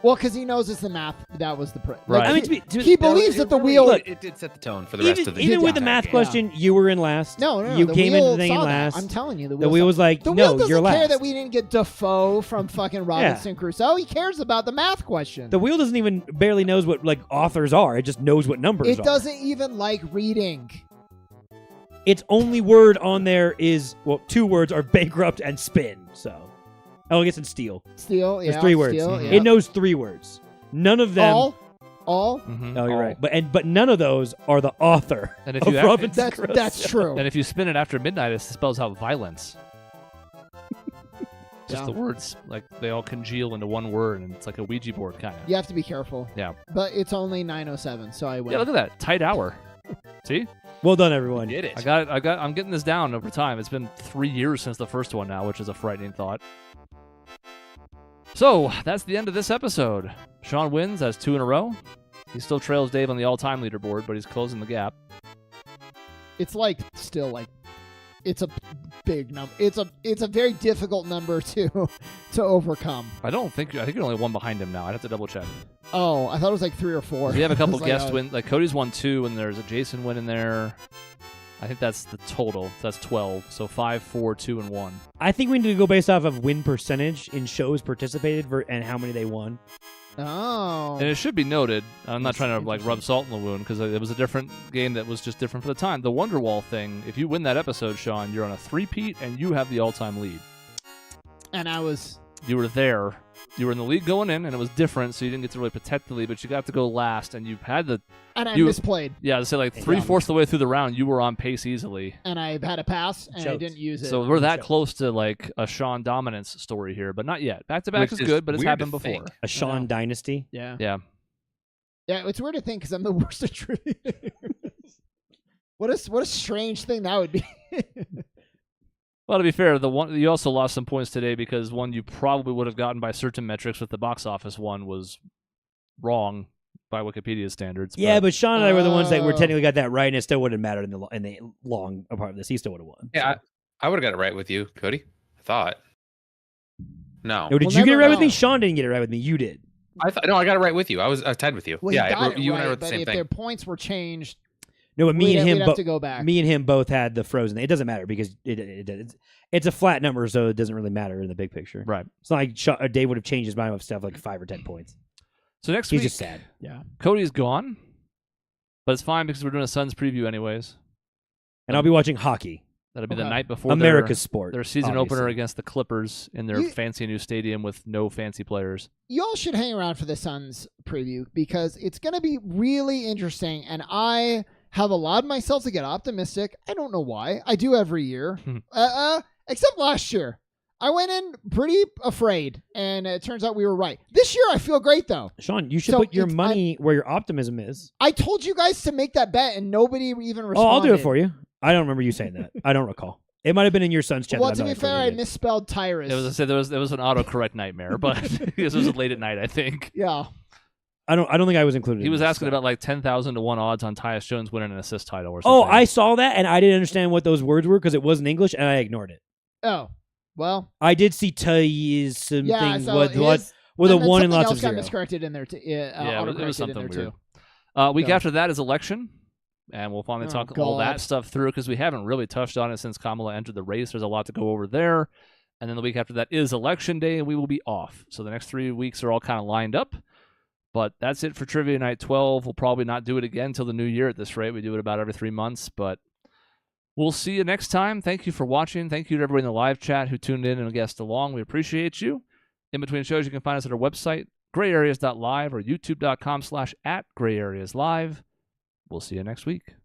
Well, because he knows it's the math. That was the Right. I mean, he believes that the wheel. It did set the tone for the rest of the even with the entire math game. question, you were in last. No, you the came wheel into the thing in saw that. last. I'm telling you, The wheel was like, the no, wheel doesn't you're last. care that we didn't get Defoe from fucking Robinson Crusoe. He cares about the math question. The wheel doesn't even barely knows what like authors are. It just knows what numbers It are. doesn't even like reading. Its only word on there is, well, 2 words are bankrupt and spin. So, I guess it's steal. Steel, There's yeah. 3 words. Steel, yeah. It knows 3 words. None of them. All. Mhm. Oh, you're All. right. But none of those are the author And if of you Robinson Crusoe. That's true. And if you spin it after midnight, it spells out violence. Just Yeah. the words, like they all congeal into one word, and it's like a Ouija board kind of. You have to be careful. Yeah. But it's only 9:07, so I win. Yeah, look at that tight hour. See, Well done, everyone. Did it? I'm getting this down over time. It's been 3 years since the first one now, which is a frightening thought. So that's the end of this episode. Sean wins, has 2 in a row. He still trails Dave on the all-time leaderboard, but he's closing the gap. It's like still like it's a big number. It's a very difficult number to overcome. I think you're only 1 behind him now. I'd have to double check. Oh, I thought it was like 3 or 4. We have a couple It's like, guest wins. Like Cody's won 2, and there's a Jason win in there. I think that's the total. So that's 12. So 5, 4, 2, and 1. I think we need to go based off of win percentage in shows participated and how many they won. Oh. And it should be noted, I'm not trying to like rub salt in the wound because it was a different game that was just different for the time. The Wonderwall thing, if you win that episode, Sean, you're on a 3-peat and you have the all-time lead. And You were there. You were in the lead going in, and it was different, so you didn't get to really protect the lead, but you got to go last, and you had the... and I you- misplayed. Yeah, to say like 3/4 of the way through the round, you were on pace easily. And I had a pass, and I Choked. didn't use it. So we're that Choked. close to like a Sean dominance story here, but not yet. Back-to-back Which is is good, but it's weird happened to before. think. A Sean know. dynasty. yeah. Yeah. Yeah, it's weird to think because I'm the worst at trivia. What a strange thing that would be. Well, to be fair, the one you also lost some points today because one you probably would have gotten by certain metrics with the box office one was wrong by Wikipedia standards. Yeah, but Sean and I were the ones that were Oh. technically got that right, and it still wouldn't matter in the long part of this. He still would have won. Yeah, I would have got it right with you, Cody. I thought. No, No, did We'll you get it never right with me? know. Sean didn't get it right with me. You did. I got it right with you. I was tied with you. Well, yeah, he got it you right, and I wrote the but same if thing. their points were changed, No, but me we'd and him have both. to go back. Me and him both had the frozen. It doesn't matter because it's a flat number, so it doesn't really matter in the big picture. right. It's not like Dave would have changed his mind with stuff like 5 or 10 points. So next He's week, just sad. yeah. Cody's gone, but it's fine because we're doing a Suns preview anyways. And I'll be watching hockey, That'll be the Okay. night before America's sport. their season obviously. opener against the Clippers in their You- fancy new stadium with no fancy players. Y'all should hang around for the Suns preview because it's going to be really interesting. And I have allowed myself to get optimistic. I don't know why. I do every year, except last year. I went in pretty afraid, and it turns out we were right. This year, I feel great, though. Sean, you should So put your it's- money where your optimism is. I told you guys to make that bet, and nobody even responded. Oh, I'll do it for you. I don't remember you saying that. I don't recall. It might have been in your son's chat. Well, that to I'm be not fair, I included in. misspelled Tyrus. There was an autocorrect nightmare, but this was late at night, I think. Yeah. I don't think I was included. He in was this asking stuff. about like 10,000 to 1 odds on Tyus Jones winning an assist title or something. Oh, I saw that and I didn't understand what those words were because it wasn't English and I ignored it. Oh, well. I did see Tyus something Yeah, so with his, a and then 1 and something lots else of 0. got miscorrected in there too. Yeah, it was autocorrected in something there weird. too. Week So- after that is election, and we'll finally Oh, talk all God. that stuff through because we haven't really touched on it since Kamala entered the race. There's a lot to go over there. And then the week after that is election day, and we will be off. So the next 3 weeks are all kind of lined up. But that's it for Trivia Night 12. We'll probably not do it again until the new year at this rate. We do it about every 3 months, but we'll see you next time. Thank you for watching. Thank you to everybody in the live chat who tuned in and guessed along. We appreciate you. In between shows, you can find us at our website, grayareas.live or youtube.com/@grayareaslive. We'll see you next week.